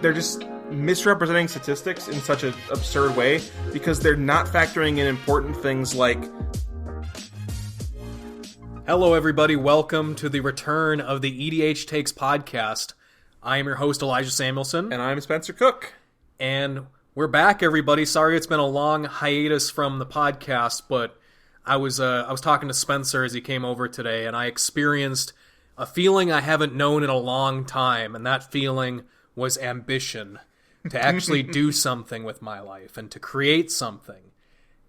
they're just misrepresenting statistics in such an absurd way because they're not factoring in important things like... Hello everybody, welcome to the return of the EDHTakes podcast. I am your host Elijah Samuelson. And I'm Spencer Cook. And we're back, everybody. Sorry it's been a long hiatus from the podcast, but I was talking to Spencer as he came over today, and I experienced a feeling I haven't known in a long time, and that feeling was ambition. To actually do something with my life and to create something.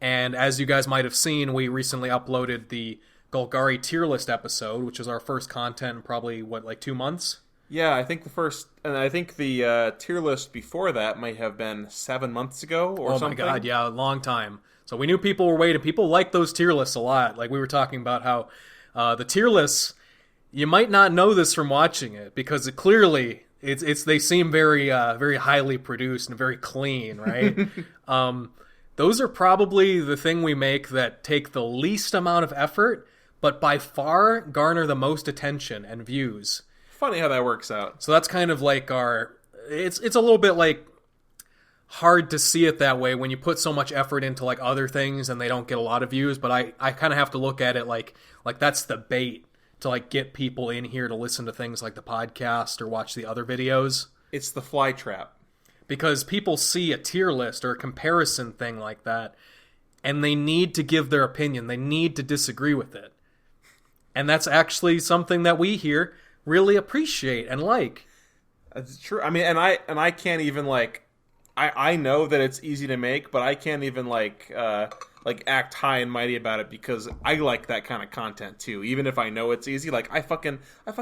And as you guys might have seen, we recently uploaded the Golgari tier list episode, which is our first content in probably, 2 months? Yeah, I think the tier list before that might have been 7 months ago or something. Oh my god, yeah, a long time. So we knew people were waiting. People like those tier lists a lot. Like we were talking about how the tier lists, you might not know this from watching it, because it clearly... They seem very very highly produced and very clean, right? Those are probably the thing we make that take the least amount of effort, but by far garner the most attention and views. Funny how that works out. So that's kind of like it's a little bit like hard to see it that way when you put so much effort into like other things and they don't get a lot of views. But I kind of have to look at it like that's the bait to like get people in here to listen to things like the podcast or watch the other videos. It's the fly trap. Because people see a tier list or a comparison thing like that, and they need to give their opinion. They need to disagree with it. And that's actually something that we here really appreciate and like. That's true. I mean, and I can't even like... I know that it's easy to make, but I can't even act high and mighty about it because I like that kind of content too. Even if I know it's easy, like I fucking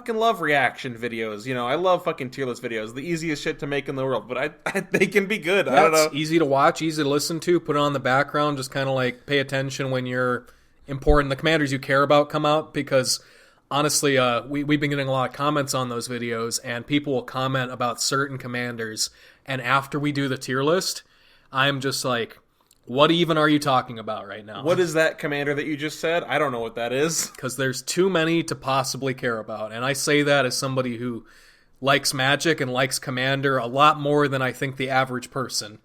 love reaction videos. You know, I love fucking tier list videos. The easiest shit to make in the world, but they can be good. Yeah, I don't know. It's easy to watch, easy to listen to. Put it on the background. Just kind of like pay attention when you're important. The commanders you care about come out because honestly, we've been getting a lot of comments on those videos, and people will comment about certain commanders. And after we do the tier list, I'm just like, what even are you talking about right now? What is that commander that you just said? I don't know what that is. Because there's too many to possibly care about. And I say that as somebody who likes Magic and likes Commander a lot more than I think the average person.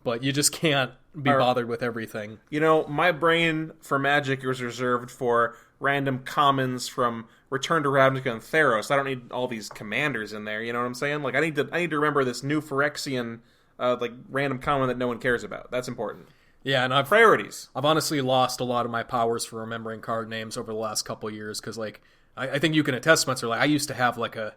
But you just can't be bothered with everything. You know, my brain for Magic is reserved for random commons from Return to Ravnica and Theros. I don't need all these commanders in there, you know what I'm saying? Like I need to remember this new Phyrexian random common that no one cares about. That's important. Yeah, and priorities. I've honestly lost a lot of my powers for remembering card names over the last couple of years because, I think you can attest, Spencer. Like, I used to have like a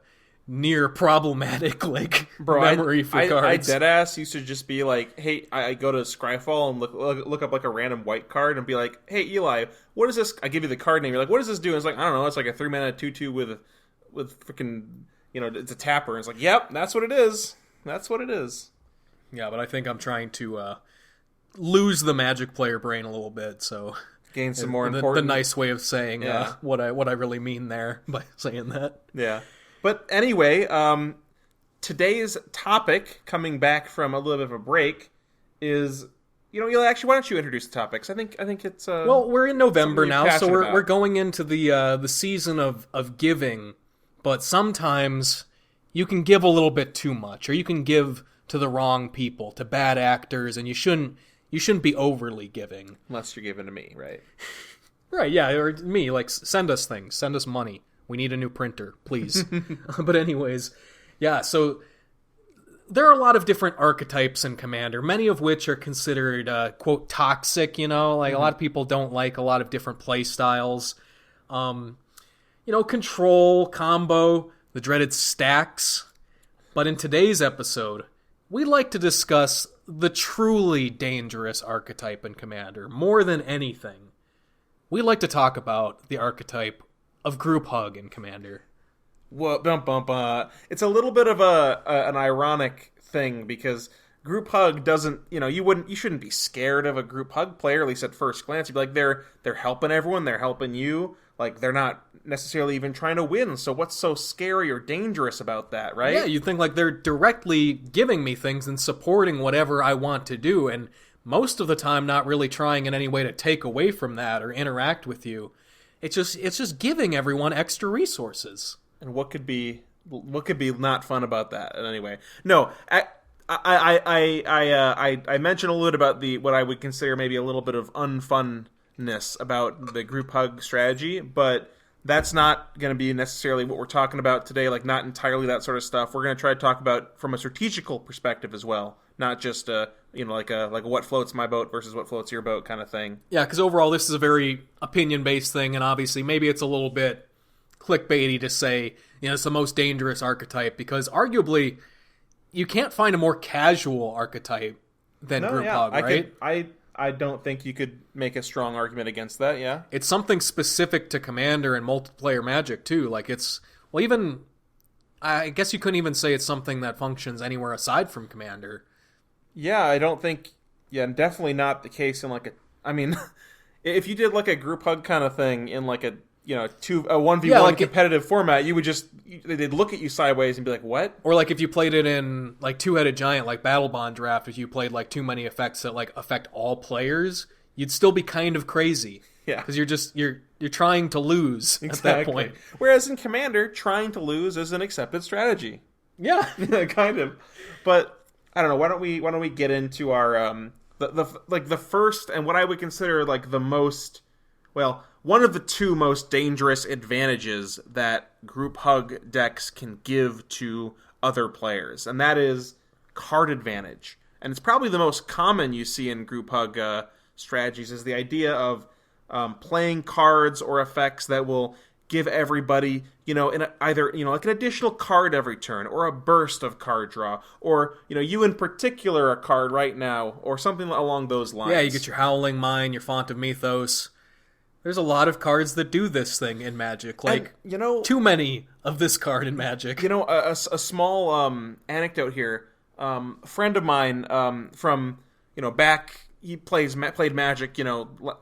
near problematic memory for cards. I deadass used to just be like, hey, I go to Scryfall and look up like a random white card and be like, hey Eli, what is this? I give you the card name. You're like, what does this do? And it's like, I don't know. It's like a 3-mana 2/2 with freaking, it's a tapper. And it's like, yep, that's what it is. That's what it is. Yeah, but I think I'm trying to lose the Magic player brain a little bit, so gain some more important. The nice way of saying what I really mean there by saying that. Yeah, but anyway, today's topic, coming back from a little bit of a break, is actually why don't you introduce the topics? I think it's well, we're in November now, so we're going into the season of giving, but sometimes you can give a little bit too much, or you can give to the wrong people, to bad actors, and you shouldn't be overly giving. Unless you're giving to me, right? Right, yeah, or me, like, send us things. Send us money. We need a new printer, please. But anyways, yeah, so there are a lot of different archetypes in Commander, many of which are considered, quote, toxic, a lot of people don't like a lot of different play styles. Control, combo, the dreaded stacks. But in today's episode, we like to discuss the truly dangerous archetype in Commander. More than anything, we like to talk about the archetype of group hug in Commander. Well, it's a little bit of an ironic thing because group hug doesn't, you shouldn't be scared of a group hug player, at least at first glance. You'd be like, they're helping everyone, they're helping you. Like, they're not necessarily even trying to win, so what's so scary or dangerous about that, right? Yeah, you'd think, like, they're directly giving me things and supporting whatever I want to do, and most of the time not really trying in any way to take away from that or interact with you. It's just giving everyone extra resources. And what could be what could be not fun about that? And anyway, no, I mentioned a little bit about what I would consider maybe a little bit of unfunness about the group hug strategy, but that's not going to be necessarily what we're talking about today. Like, not entirely that sort of stuff. We're going to try to talk about from a strategical perspective as well, not just like a what floats my boat versus what floats your boat kind of thing. Yeah, because overall this is a very opinion-based thing, and obviously maybe it's a little bit clickbaity to say, it's the most dangerous archetype, because arguably you can't find a more casual archetype than group hug, right? I don't think you could make a strong argument against that, yeah. It's something specific to Commander and multiplayer Magic, too. Like, even, I guess you couldn't even say it's something that functions anywhere aside from Commander. Yeah, I don't think, definitely not the case in if you did like a group hug kind of thing in like a 1v1 competitive format, you would they'd look at you sideways and be like, what? Or like if you played it in like Two-Headed Giant, like Battle Bond Draft, if you played like too many effects that like affect all players, you'd still be kind of crazy. Yeah. Because you're trying to lose at that point. Whereas in Commander, trying to lose is an accepted strategy. Yeah. Kind of. But I don't know, why don't we get into our the first and what I would consider like the most, well, one of the two most dangerous advantages that group hug decks can give to other players, and that is card advantage. And it's probably the most common you see in group hug strategies, is the idea of playing cards or effects that will give everybody, either like an additional card every turn, or a burst of card draw, or you in particular a card right now, or something along those lines. Yeah, you get your Howling Mine, your Font of Mythos. There's a lot of cards that do this thing in Magic. Like, too many of this card in Magic. A small anecdote here. A friend of mine from, back, he played Magic,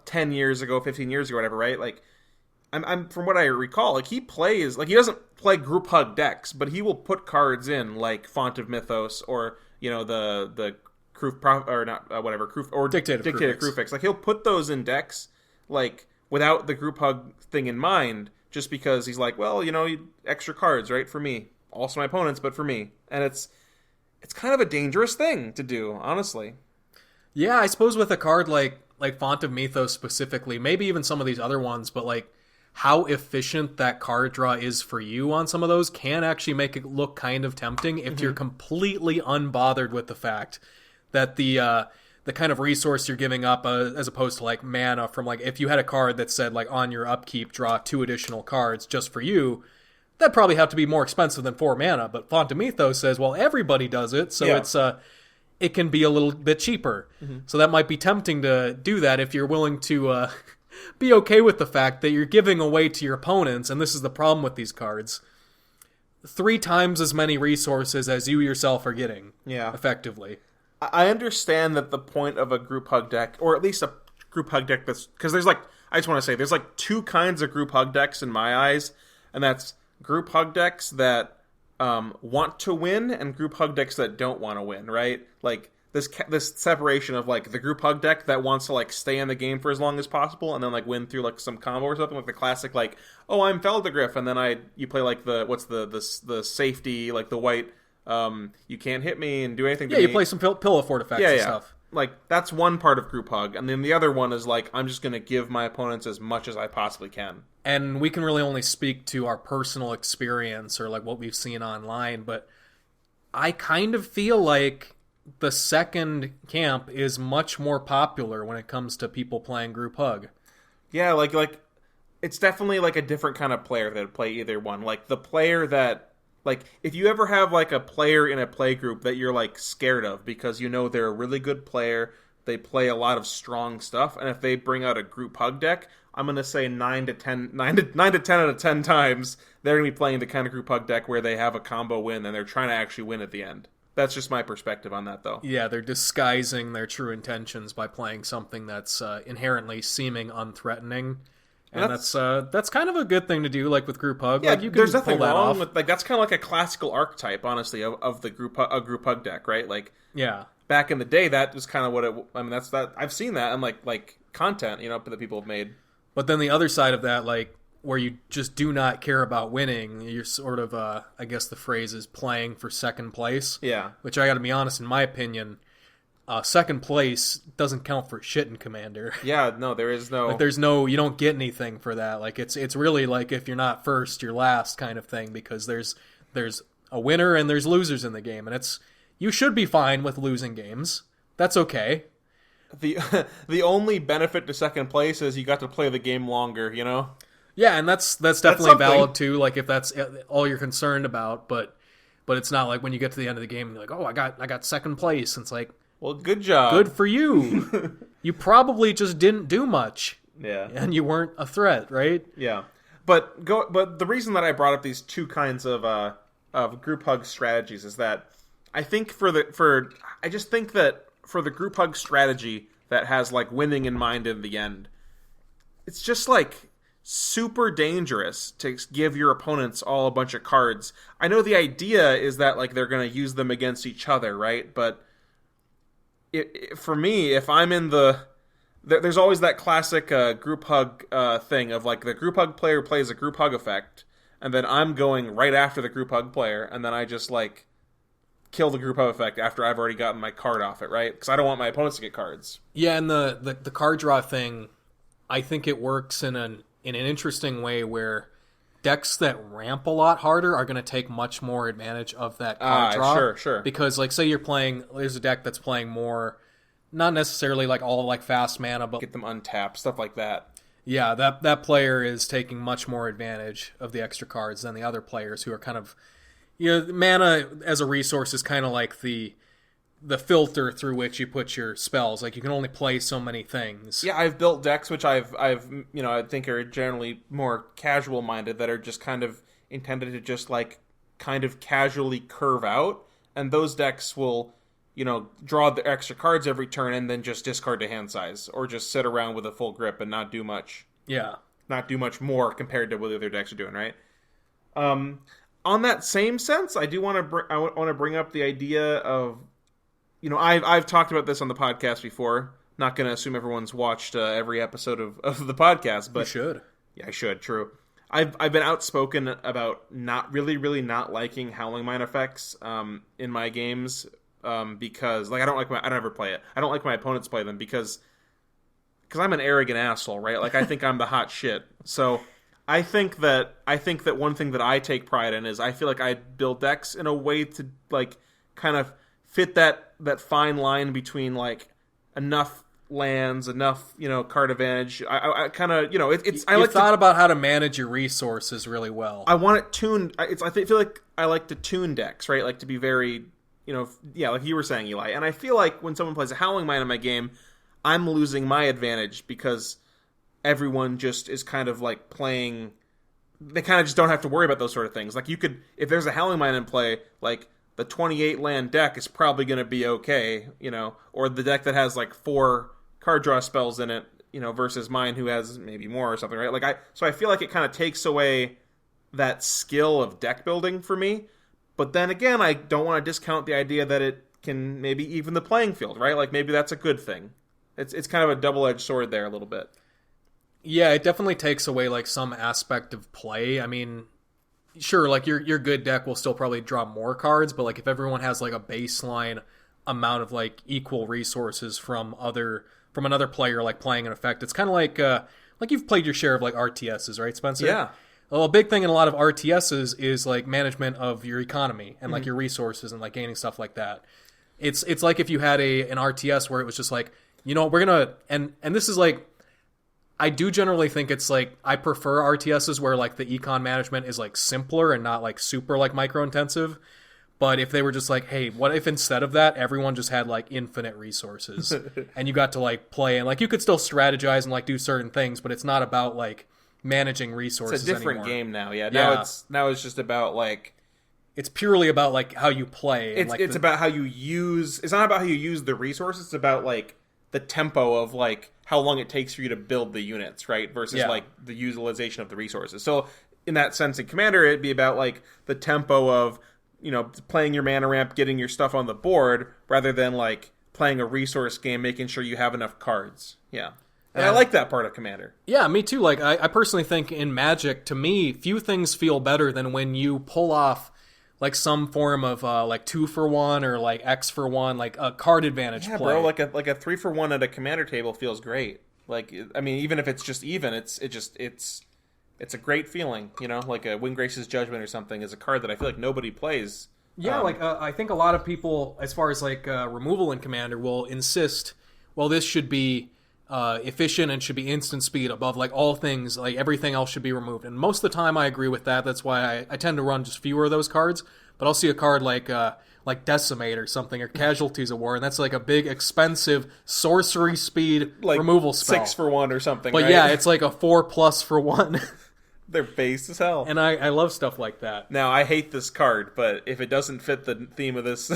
10 years ago, 15 years ago, whatever, right? Like, I'm from what I recall, like, he plays, like, he doesn't play group hug decks, but he will put cards in, like Font of Mythos, or, the Kroof, or not, whatever, Kroof, or Dictated Kruphix. Like, he'll put those in decks, like, without the group hug thing in mind, just because he's like, well, extra cards, right, for me. Also my opponents, but for me. And it's kind of a dangerous thing to do, honestly. Yeah, I suppose with a card like Font of Mythos specifically, maybe even some of these other ones, but like how efficient that card draw is for you on some of those can actually make it look kind of tempting if you're completely unbothered with the fact that the kind of resource you're giving up, as opposed to like mana from, like, if you had a card that said like on your upkeep draw 2 additional cards just for you, that'd probably have to be more expensive than 4 mana. But Font of Mythos says, well, everybody does it, so it can be a little bit cheaper. So that might be tempting to do that if you're willing to be okay with the fact that you're giving away to your opponents, and this is the problem with these cards, 3 times as many resources as you yourself are getting. Yeah, effectively. I understand that the point of a group hug deck, or at least a group hug deck that's, because there's like, I just want to say, there's like 2 kinds of group hug decks in my eyes, and that's group hug decks that want to win and group hug decks that don't want to win, right? Like this separation of like the group hug deck that wants to like stay in the game for as long as possible and then like win through like some combo or something, like the classic like, oh, I'm Feldergriff, and then you play like the safety, like the white, you can't hit me and do anything to me. Yeah, you play some Pillow Fort effects and stuff. Like, that's one part of group hug, and then the other one is like, I'm just going to give my opponents as much as I possibly can. And we can really only speak to our personal experience or like what we've seen online, but I kind of feel like the second camp is much more popular when it comes to people playing group hug. Yeah, like it's definitely like a different kind of player that would play either one. Like the player that, like, if you ever have like a player in a play group that you're like scared of because they're a really good player, they play a lot of strong stuff, and if they bring out a group hug deck, I'm going to say 9 to 10 out of 10 times they're going to be playing the kind of group hug deck where they have a combo win and they're trying to actually win at the end. That's just my perspective on that, though. Yeah, they're disguising their true intentions by playing something that's inherently seeming unthreatening. And that's kind of a good thing to do, like with group hug. Yeah, like, you can there's nothing pull that wrong off. with, like, that's kind of like a classical archetype, honestly, of the group hug deck, right? Like, yeah, back in the day, that was kind of what it. I mean, that's that. I've seen that in like content, that people have made. But then the other side of that, like, where you just do not care about winning. You're sort of, I guess the phrase is playing for second place. Yeah. Which I got to be honest, in my opinion, second place doesn't count for shit in Commander. Yeah, no, there is no... Like, you don't get anything for that. Like, it's really like if you're not first, you're last kind of thing, because there's a winner and there's losers in the game, and you should be fine with losing games. That's okay. The only benefit to second place is you got to play the game longer, you know? Yeah, and that's definitely valid too. Like if that's all you're concerned about, but it's not like when you get to the end of the game and you're like, oh, I got second place. And it's like, well, good job, good for you. You probably just didn't do much. Yeah, and you weren't a threat, right? Yeah, but the reason that I brought up these two kinds of group hug strategies is that I think I just think that for the group hug strategy that has like winning in mind in the end, it's just like super dangerous to give your opponents all a bunch of cards. I know the idea is that like they're going to use them against each other, right? But for me, if I'm in there's always that classic group hug thing of like the group hug player plays a group hug effect, and then I'm going right after the group hug player, and then I just like kill the group hug effect after I've already gotten my card off it, right? Because I don't want my opponents to get cards. Yeah, and the card draw thing, I think it works in an interesting way where decks that ramp a lot harder are going to take much more advantage of that card draw. Sure. Because, like, say there's a deck that's playing more, not necessarily like all like fast mana, but get them untapped, stuff like that. Yeah, that player is taking much more advantage of the extra cards than the other players who are kind of, mana as a resource is kind of like the filter through which you put your spells. Like, you can only play so many things. Yeah, I've built decks which I think are generally more casual minded, that are just kind of intended to just like kind of casually curve out, and those decks will draw the extra cards every turn and then just discard to hand size, or just sit around with a full grip and not do much. Yeah, not do much more compared to what the other decks are doing, right? On that same sense, I do want to bring up the idea of, I've talked about this on the podcast before. Not going to assume everyone's watched every episode of the podcast, but you should. Yeah, I should. True. I've been outspoken about not really not liking Howling Mine effects in my games, because like I don't ever play it. I don't like my opponents play them because I'm an arrogant asshole, right? Like I think I'm the hot shit. So I think that one thing that I take pride in is I feel like I build decks in a way to like kind of fit that fine line between like enough lands, enough card advantage. I kind of I thought about how to manage your resources really well. I want it tuned. I feel like I like to tune decks, right? Like to be very like you were saying, Eli. And I feel like when someone plays a Howling Mine in my game, I'm losing my advantage because everyone just is kind of like playing. They kind of just don't have to worry about those sort of things. Like you could, if there's a Howling Mine in play, like the 28 land deck is probably going to be okay, or the deck that has like 4 card draw spells in it, versus mine who has maybe more or something, right? So I feel like it kind of takes away that skill of deck building for me. But then again, I don't want to discount the idea that it can maybe even the playing field, right? Like maybe that's a good thing. It's kind of a double-edged sword there a little bit. Yeah, it definitely takes away like some aspect of play. I mean, sure, like your good deck will still probably draw more cards, but like if everyone has like a baseline amount of like equal resources from another player like playing an effect, it's kind of like you've played your share of like RTSs, right, Spencer? Yeah. Well, a big thing in a lot of RTSs is like management of your economy and like your resources and like gaining stuff like that. It's like if you had an RTS where it was just like, we're gonna and this is like, I do generally think it's like I prefer RTSs where like the econ management is like simpler and not like super like micro intensive. But if they were just like, hey, what if instead of that everyone just had like infinite resources and you got to like play and like you could still strategize and like do certain things, but it's not about like managing resources. It's a different anymore. game now. Yeah. Now it's just about like, it's purely about like how you play. And, it's about how you use. It's not about how you use the resources. It's about like the tempo of like how long it takes for you to build the units, right? Versus like the utilization of the resources. So in that sense, in Commander, it'd be about like the tempo of playing your mana ramp, getting your stuff on the board, rather than like playing a resource game, making sure you have enough cards. Yeah. And I like that part of Commander. Yeah, me too. Like, I personally think in Magic, to me, few things feel better than when you pull off like some form of like 2-for-1 or like X-for-1, like a card advantage play. Bro, like a 3-for-1 at a Commander table feels great. Like, I mean, even if it's just even, it's a great feeling, you know. Like a Windgrace's Judgment or something is a card that I feel like nobody plays. Yeah, I think a lot of people, as far as like removal in Commander, will insist, well, this should be efficient and should be instant speed above like all things, like everything else should be removed. And most of the time I agree with that. That's why I tend to run just fewer of those cards. But I'll see a card like Decimate or something, or Casualties of War, and that's like a big, expensive sorcery speed like removal spell. 6-for-1 or something, but right? yeah, it's like a 4+ for 1. They're base as hell. And I love stuff like that. Now, I hate this card, but if it doesn't fit the theme of this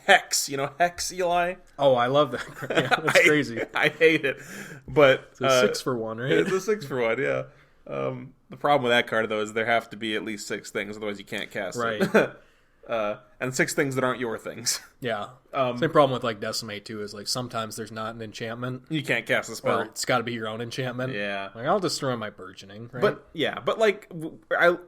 Hex, you know, Hex, Eli? Oh, I love that. Yeah, it's crazy. I hate it. But it's a 6-for-1, right? It's a 6-for-1, yeah. The problem with that card, though, is there have to be at least 6 things, otherwise you can't cast it. And 6 things that aren't your things. Yeah. Same problem with like Decimate too, is like sometimes there's not an enchantment. You can't cast a spell. Or it's got to be your own enchantment. Yeah. Like, I'll destroy my Burgeoning, right? But like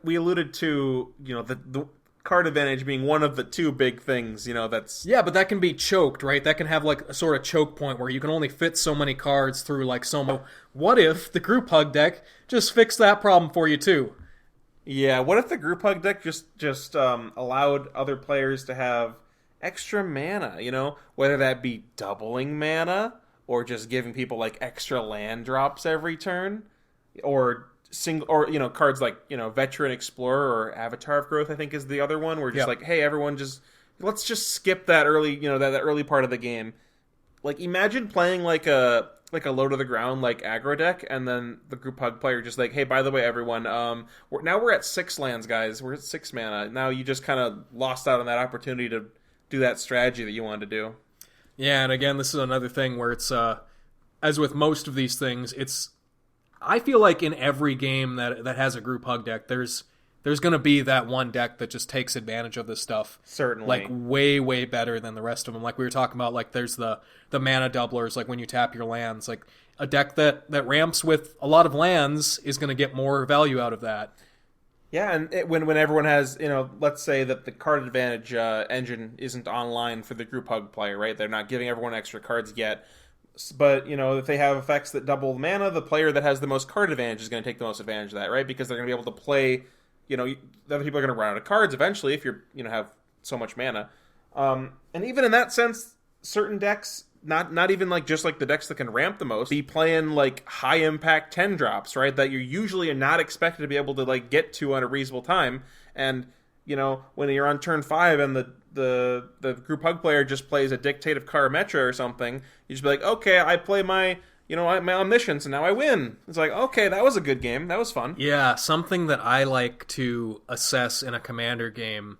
we alluded to, you know, the card advantage being one of the 2 big things, you know, that's... Yeah, but that can be choked, right? That can have like a sort of choke point where you can only fit so many cards through like What if the Group Hug deck just fixed that problem for you too? Yeah, what if the Group Hug deck just allowed other players to have extra mana, you know? Whether that be doubling mana, or just giving people, like, extra land drops every turn, or you know, cards like, you know, Veteran Explorer or Avatar of Growth, I think is the other one, where just like, hey, everyone let's just skip that early, you know, that early part of the game. Like, imagine playing like a low to the ground like aggro deck, and then the Group Hug player just like, hey, by the way, everyone, we're at 6 lands, guys. We're at 6 mana. Now you just kind of lost out on that opportunity to do that strategy that you wanted to do. Yeah, and again, this is another thing where it's as with most of these things, I feel like in every game that has a Group Hug deck, there's going to be that one deck that just takes advantage of this stuff. Certainly. Like, way, way better than the rest of them. Like we were talking about, like, there's the mana doublers, like when you tap your lands. Like, a deck that ramps with a lot of lands is going to get more value out of that. Yeah, and when everyone has, you know, let's say that the card advantage engine isn't online for the Group Hug player, right? They're not giving everyone extra cards yet. But, you know, if they have effects that double mana, the player that has the most card advantage is going to take the most advantage of that, right? Because they're going to be able to play... You know, the other people are going to run out of cards eventually if you're, you know, have so much mana. And even in that sense, certain decks, not even like just like the decks that can ramp the most, be playing like high impact 10 drops, right? That you're usually not expected to be able to like get to on a reasonable time. And, you know, when you're on turn 5 and the Group Hug player just plays a Dictate of Karametra or something, you just be like, okay, I play my Omniscience, and now I win. It's like, okay, that was a good game. That was fun. Yeah, something that I like to assess in a Commander game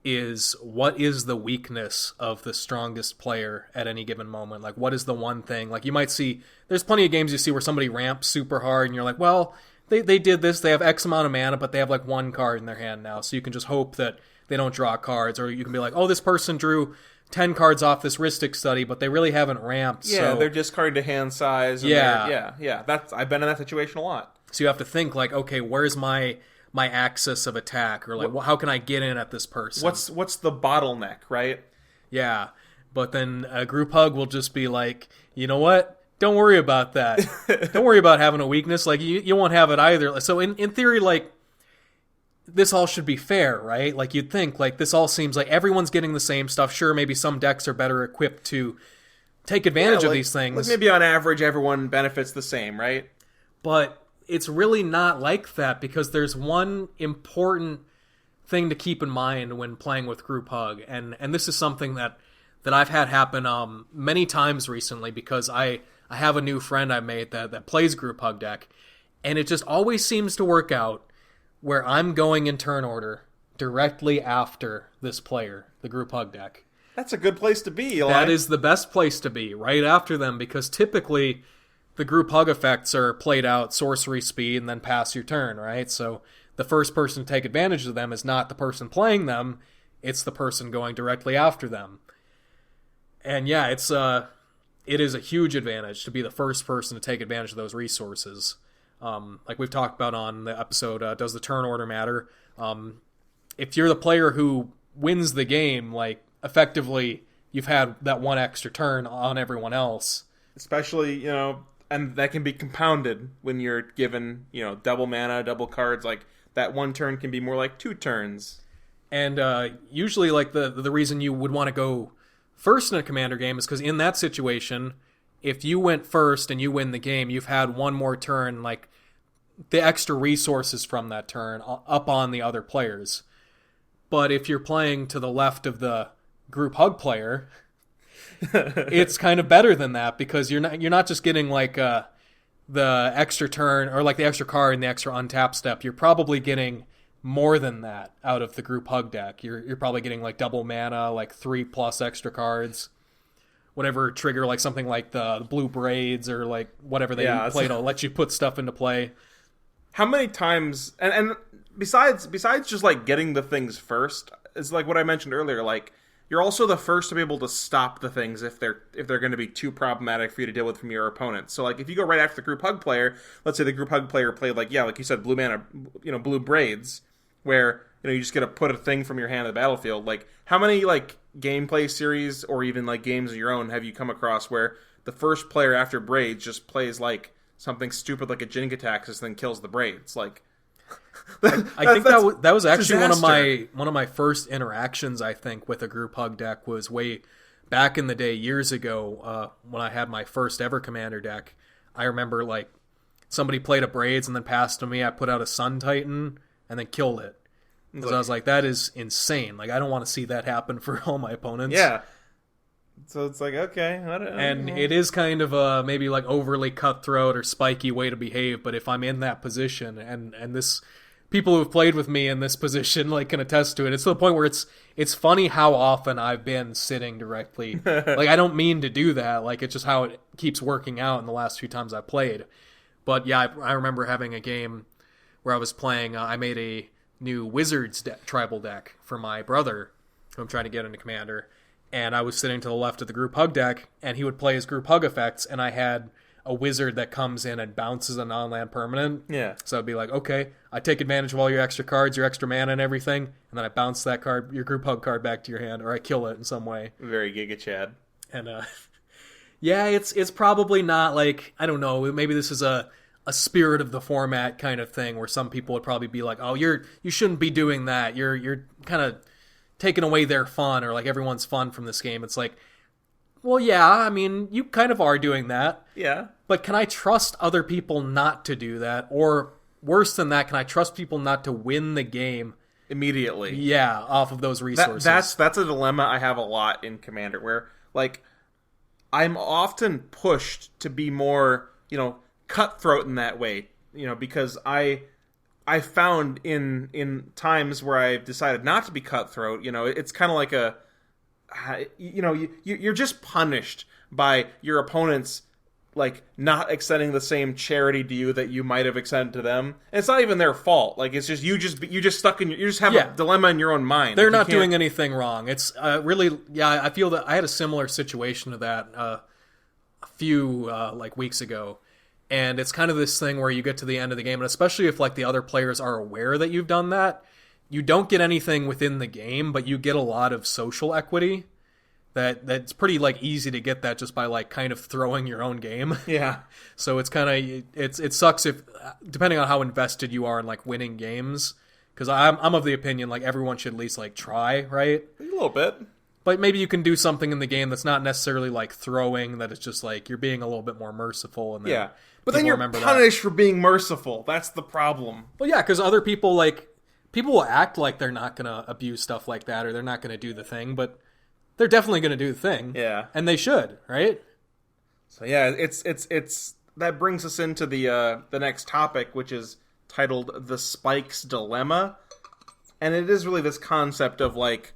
is what is the weakness of the strongest player at any given moment. Like, what is the one thing? Like, you might see, there's plenty of games you see where somebody ramps super hard, and you're like, well, they did this, they have X amount of mana, but they have like 1 card in their hand now, so you can just hope that they don't draw cards, or you can be like, oh, this person drew 10 cards off this Ristic study, but they really haven't ramped. Yeah, so they're discarding to hand size. And yeah. I've been in that situation a lot. So you have to think like, okay, where's my axis of attack, or like, how can I get in at this person? What's the bottleneck, right? Yeah, but then a Group Hug will just be like, you know what? Don't worry about that. Don't worry about having a weakness. Like you won't have it either. So in theory, like, this all should be fair, right? Like, you'd think, like, this all seems like everyone's getting the same stuff. Sure, maybe some decks are better equipped to take advantage of these things. Like maybe on average, everyone benefits the same, right? But it's really not like that, because there's one important thing to keep in mind when playing with Group Hug, and this is something that I've had happen many times recently, because I have a new friend I made that plays Group Hug deck, and it just always seems to work out where I'm going in turn order directly after this player, the Group Hug deck. That's a good place to be, Eli. That is the best place to be, right after them, because typically the Group Hug effects are played out sorcery speed and then pass your turn, right? So the first person to take advantage of them is not the person playing them, it's the person going directly after them. And yeah, it's it is a huge advantage to be the first person to take advantage of those resources. Like we've talked about on the episode, Does the Turn Order Matter? If you're the player who wins the game, like, effectively, you've had that one extra turn on everyone else. Especially, and that can be compounded when you're given, double mana, double cards. Like, that one turn can be more like 2 turns. And usually, like, the reason you would want to go first in a Commander game is because in that situation, if you went first and you win the game, you've had one more turn, like, the extra resources from that turn up on the other players. But if you're playing to the left of the group hug player, it's kind of better than that, because you're not just getting like the extra turn or like the extra card and the extra untap step. You're probably getting more than that out of the group hug deck. You're probably getting like double mana, like 3+ extra cards, whatever trigger, like something like the blue braids or like whatever they play to let you put stuff into play. How many times, and besides just like getting the things first, is like what I mentioned earlier, like, you're also the first to be able to stop the things if they're going to be too problematic for you to deal with from your opponent. So, like, if you go right after the group hug player, let's say the group hug player played, like you said, blue mana, blue braids, where, you just get to put a thing from your hand to the battlefield. Like, how many, like, gameplay series or even, like, games of your own have you come across where the first player after braids just plays, like, something stupid like a Jenga Taxis, then kills the braids? Like, I think that was actually one of my first interactions, I think, with a group hug deck was way back in the day, years ago, when I had my first ever Commander deck. I remember, like, somebody played a braids and then passed to me. I put out a Sun Titan and then killed it. Because I was like, that is insane. Like, I don't want to see that happen for all my opponents. Yeah. So it's like, okay. And it is kind of a maybe like overly cutthroat or spiky way to behave, but if I'm in that position, and this people who have played with me in this position like can attest to it, it's to the point where it's funny how often I've been sitting directly. Like, I don't mean to do that. Like, it's just how it keeps working out in the last few times I've played. But yeah, I remember having a game where I was playing, I made a new Wizards tribal deck for my brother, who I'm trying to get into Commander. And I was sitting to the left of the group hug deck, and he would play his group hug effects, and I had a wizard that comes in and bounces a non-land permanent. Yeah. So I'd be like, okay, I take advantage of all your extra cards, your extra mana and everything, and then I bounce that card, your group hug card, back to your hand, or I kill it in some way. Very Giga Chad. And yeah, it's probably not like, I don't know, maybe this is a spirit of the format kind of thing, where some people would probably be like, oh, you shouldn't be doing that. You're kind of taking away their fun, or like everyone's fun from this game. It's like, well, yeah, I mean, you kind of are doing that. Yeah. But can I trust other people not to do that? Or worse than that, can I trust people not to win the game immediately? Yeah, off of those resources. That's a dilemma I have a lot in Commander, where, like, I'm often pushed to be more, cutthroat in that way, because I found in times where I've decided not to be cutthroat, it's kind of like you're just punished by your opponents, like, not extending the same charity to you that you might have extended to them. And it's not even their fault. Like, it's just you just stuck in you just have a dilemma in your own mind. They're not doing anything wrong. It's really, yeah, I feel that I had a similar situation to that a few weeks ago. And it's kind of this thing where you get to the end of the game, and especially if, like, the other players are aware that you've done that, you don't get anything within the game, but you get a lot of social equity. That's pretty, like, easy to get that just by, like, kind of throwing your own game. Yeah. So it's kind of, it sucks if, depending on how invested you are in, like, winning games, because I'm of the opinion, like, everyone should at least, like, try, right? A little bit. But maybe you can do something in the game that's not necessarily, like, throwing, that it's just, like, you're being a little bit more merciful. And yeah. But then you're punished for being merciful. That's the problem. Well, yeah, because other people, like, people will act like they're not going to abuse stuff like that, or they're not going to do the thing, but they're definitely going to do the thing. Yeah. And they should, right? So, yeah, it's that brings us into the next topic, which is titled The Spike's Dilemma. And it is really this concept of, like,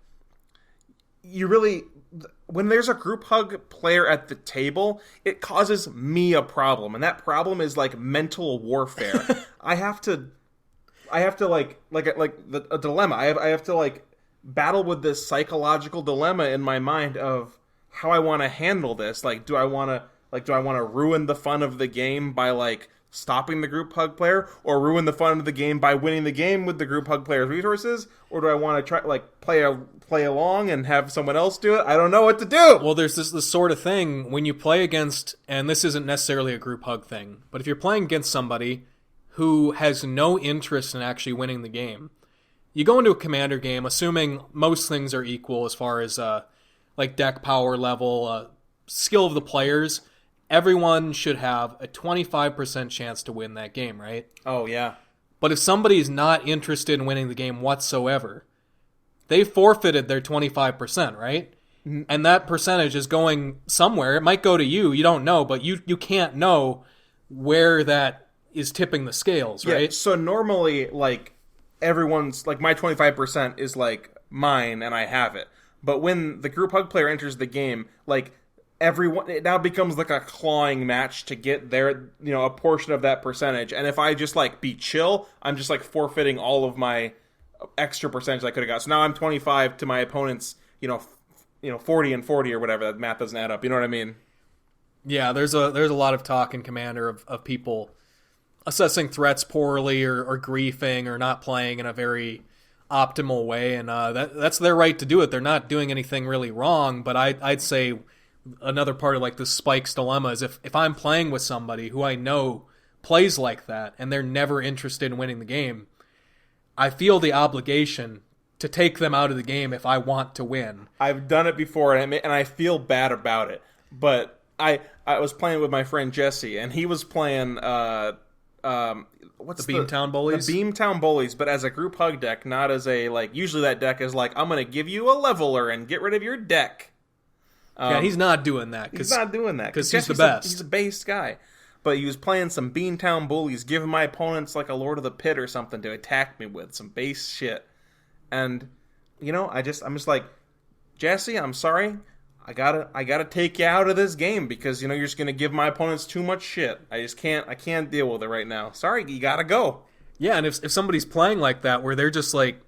when there's a group hug player at the table, it causes me a problem, and that problem is, like, mental warfare. I have to like a dilemma. I have to, like, battle with this psychological dilemma in my mind of, how I want to handle this. Like, do I want to ruin the fun of the game by like stopping the group hug player, or ruin the fun of the game by winning the game with the group hug player's resources, or do I want to try like play along and have someone else do it? I don't know what to do. Well, there's this sort of thing when you play against, and this isn't necessarily a group hug thing, but if you're playing against somebody who has no interest in actually winning the game, you go into a commander game assuming most things are equal as far as like deck power level, skill of the players. Everyone should have a 25% chance to win that game, right? Oh, yeah. But if somebody's not interested in winning the game whatsoever, they forfeited their 25%, right? Mm-hmm. And that percentage is going somewhere. It might go to you. You don't know, but you can't know where that is tipping the scales, right? Yeah, so normally, like, everyone's, like, my 25% is, like, mine, and I have it. But when the group hug player enters the game, like, everyone, it now becomes like a clawing match to get their, a portion of that percentage. And if I just like be chill, I'm just like forfeiting all of my extra percentage I could have got. So now I'm 25 to my opponent's, 40 and 40 or whatever. That math doesn't add up. You know what I mean? Yeah, there's a lot of talk in Commander of people assessing threats poorly or griefing or not playing in a very optimal way, and that's their right to do it. They're not doing anything really wrong, but I'd say another part of like the Spike's dilemma is if I'm playing with somebody who I know plays like that and they're never interested in winning the game, I feel the obligation to take them out of the game if I want to win. I've done it before and I feel bad about it, but I was playing with my friend Jesse, and he was playing what's the Beamtown Bullies? The Beamtown Bullies, but as a group hug deck, not as a like. Usually that deck is like, I'm going to give you a leveler and get rid of your deck. Yeah, he's not doing that. He's not doing that because he's the best. He's a base guy, but he was playing some Beantown Bullies, giving my opponents like a Lord of the Pit or something to attack me with, some base shit. And I'm just like, Jesse, I'm sorry, I gotta take you out of this game because you're just gonna give my opponents too much shit. I can't deal with it right now. Sorry, you gotta go. Yeah, and if somebody's playing like that, where they're just like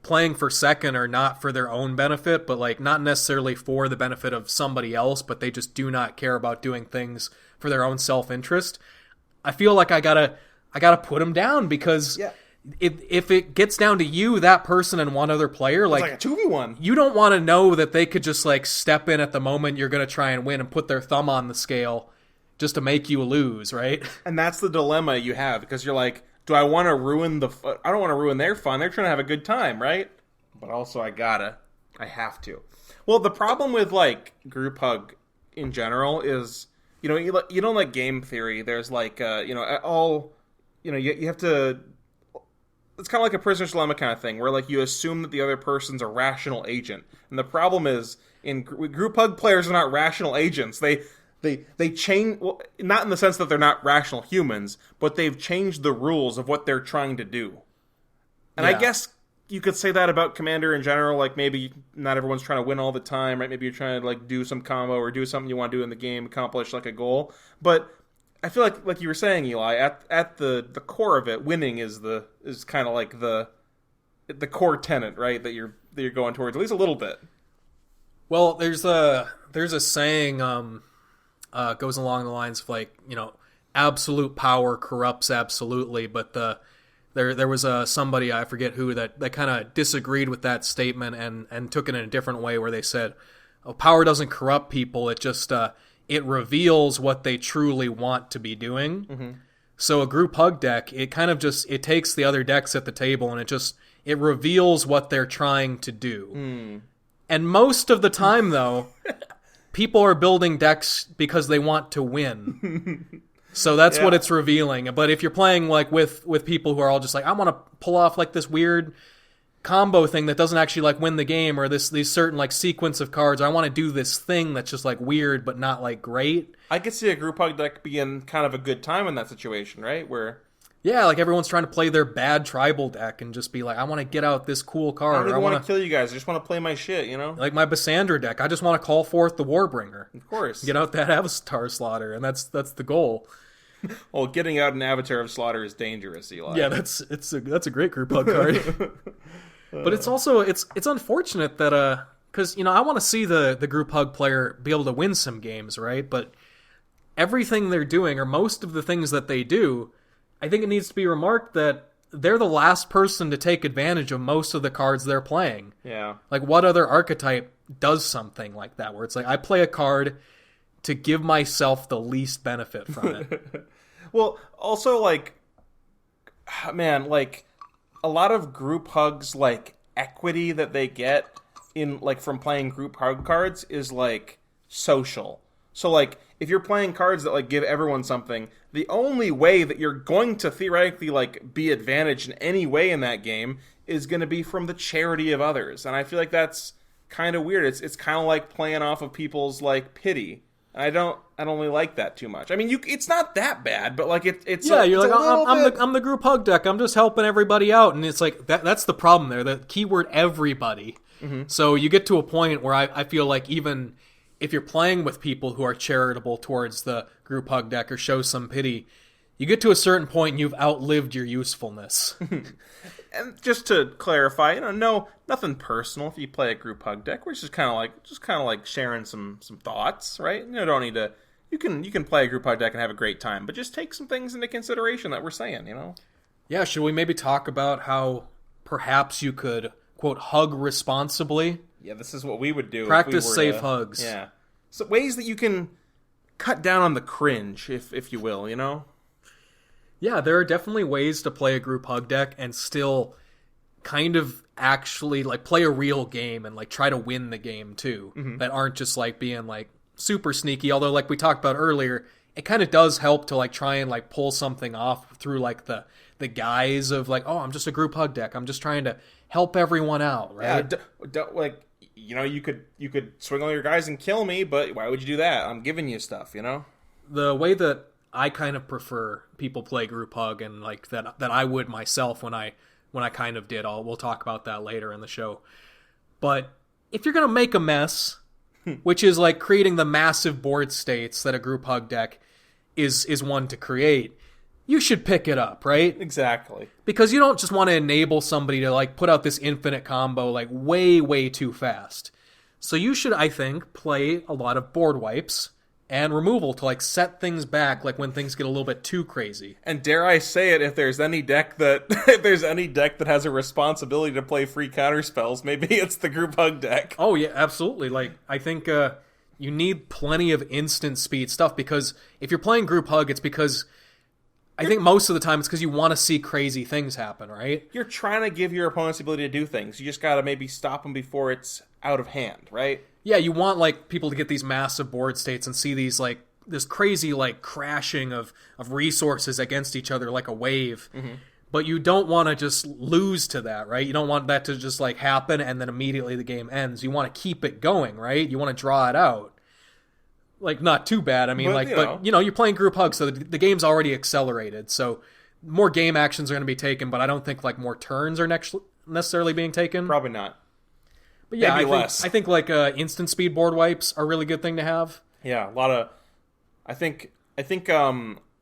playing for second or not for their own benefit, but like not necessarily for the benefit of somebody else, but they just do not care about doing things for their own self-interest, I feel like I gotta put them down because if it gets down to you, that person, and one other player, it's like a 2v1. You don't want to know that they could just like step in at the moment you're going to try and win and put their thumb on the scale just to make you lose, right? And that's the dilemma you have, because you're like, do I want to ruin I don't want to ruin their fun. They're trying to have a good time, right? But also I have to. Well, the problem with like group hug in general is, you don't like game theory. There's like, you have to, it's kind of like a prisoner's dilemma kind of thing, where like you assume that the other person's a rational agent. And the problem is, group hug players are not rational agents. They change, well, not in the sense that they're not rational humans, but they've changed the rules of what they're trying to do. And I guess you could say that about Commander in general. Like, maybe not everyone's trying to win all the time, right? Maybe you're trying to like do some combo or do something you want to do in the game, accomplish like a goal. But I feel like you were saying, Eli, at the core of it, winning is kind of like the core tenet, right? That you're going towards, at least a little bit. Well, there's a saying goes along the lines of like, absolute power corrupts absolutely, but there was somebody, I forget who, that kind of disagreed with that statement and took it in a different way, where they said, power doesn't corrupt people, it just it reveals what they truly want to be doing. Mm-hmm. So a group hug deck, it kind of just, it takes the other decks at the table and it reveals what they're trying to do. Mm. And most of the time, though, people are building decks because they want to win. So that's what it's revealing. But if you're playing like with people who are all just like, I want to pull off like this weird combo thing that doesn't actually like win the game, or these certain like sequence of cards, or I want to do this thing that's just like weird but not like great. I could see a group hug deck being kind of a good time in that situation, right? Where like everyone's trying to play their bad tribal deck and just be like, I want to get out this cool card. I don't even want to kill you guys. I just want to play my shit, Like my Bassandra deck. I just want to call forth the Warbringer. Of course. Get out that Avatar Slaughter, and that's the goal. Well, getting out an Avatar of Slaughter is dangerous, Eli. Yeah, that's a great group hug card. But it's also it's unfortunate that because, I want to see the group hug player be able to win some games, right? But everything they're doing, or most of the things that they do, I think it needs to be remarked that they're the last person to take advantage of most of the cards they're playing. Yeah. Like, what other archetype does something like that, where it's like, I play a card to give myself the least benefit from it? Well, also, like, man, like, a lot of group hugs, like, equity that they get in, like, from playing group hug cards is, like, social. So, like, if you're playing cards that, like, give everyone something, the only way that you're going to theoretically, like, be advantaged in any way in that game is going to be from the charity of others. And I feel like that's kind of weird. It's kind of like playing off of people's, like, pity. I don't really like that too much. I mean, it's not that bad, but like it's you're like I'm the group hug deck. I'm just helping everybody out, and it's like that's the problem there. The keyword everybody. Mm-hmm. So you get to a point where I feel like even if you're playing with people who are charitable towards the group hug deck or show some pity, you get to a certain point and you've outlived your usefulness. And just to clarify, no, nothing personal if you play a group hug deck. We're just kind of like sharing some thoughts, right? Don't need to. You can play a group hug deck and have a great time, but just take some things into consideration that we're saying, Yeah, should we maybe talk about how perhaps you could, quote, hug responsibly? Yeah, this is what we would do. Practice safe hugs. Yeah. So ways that you can cut down on the cringe, if you will, Yeah, there are definitely ways to play a group hug deck and still kind of actually like play a real game and like try to win the game too. Mm-hmm. That aren't just like being like super sneaky. Although like we talked about earlier, it kind of does help to like try and like pull something off through like the guise of like, oh, I'm just a group hug deck. I'm just trying to help everyone out, right? Yeah, like you could swing all your guys and kill me, but why would you do that? I'm giving you stuff, The way that I kind of prefer people play group hug and like that I would myself when I kind of did. We'll talk about that later in the show. But if you're gonna make a mess, which is like creating the massive board states that a group hug deck is one to create, you should pick it up, right? Exactly. Because you don't just want to enable somebody to like put out this infinite combo like way too fast. So you should, I think, play a lot of board wipes and removal to like set things back, like when things get a little bit too crazy. And dare I say it, if there's any deck that has a responsibility to play free counter spells, maybe it's the group hug deck. Oh yeah, absolutely. Like I think you need plenty of instant speed stuff, because if you're playing group hug, it's because I think most of the time it's because you want to see crazy things happen, right? You're trying to give your opponents the ability to do things. You just got to maybe stop them before it's out of hand, right? Yeah, you want like people to get these massive board states and see these like this crazy like crashing of resources against each other like a wave. Mm-hmm. But you don't want to just lose to that, right? You don't want that to just like happen and then immediately the game ends. You want to keep it going, right? You want to draw it out. Like, not too bad. I mean, but you're playing group hug, so the game's already accelerated. So more game actions are going to be taken, but I don't think like more turns are necessarily being taken. Probably not. But yeah, I think like instant speed board wipes are a really good thing to have. Yeah, a lot of. I think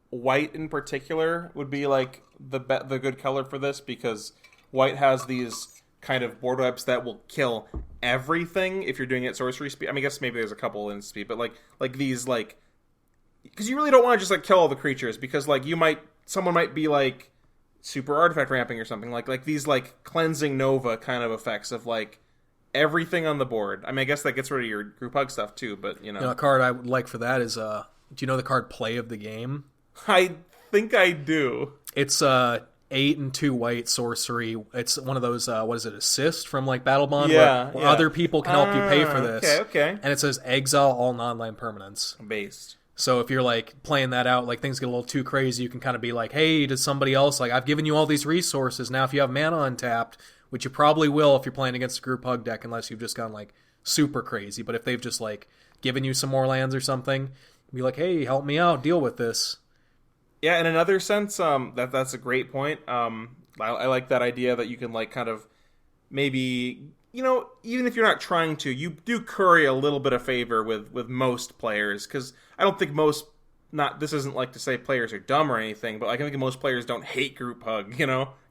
white in particular would be like the good color for this, because white has these kind of board wipes that will kill everything if you're doing it at sorcery speed. I mean, I guess maybe there's a couple in speed, but like these like, because you really don't want to just like kill all the creatures, because like someone might be like super artifact ramping or something, like these like cleansing nova kind of effects of like everything on the board. I mean, I guess that gets rid of your group hug stuff too, but a card I would like for that is do you know the card Play of the Game? I think I do. It's 8 and 2 white sorcery. It's one of those assist from like Battle Bond, where other people can help you pay for this. Okay. And it says exile all non-land permanents. Based. So if you're like playing that out, like things get a little too crazy, you can kind of be like, hey, to somebody else, like I've given you all these resources. Now if you have mana untapped, which you probably will if you're playing against a group hug deck, unless you've just gone like super crazy. But if they've just like given you some more lands or something, be like, hey, help me out, deal with this. Yeah, in another sense, that's a great point. I like that idea that you can like kind of maybe, even if you're not trying to, you do curry a little bit of favor with most players, because I don't think this isn't like to say players are dumb or anything, but I think most players don't hate group hug.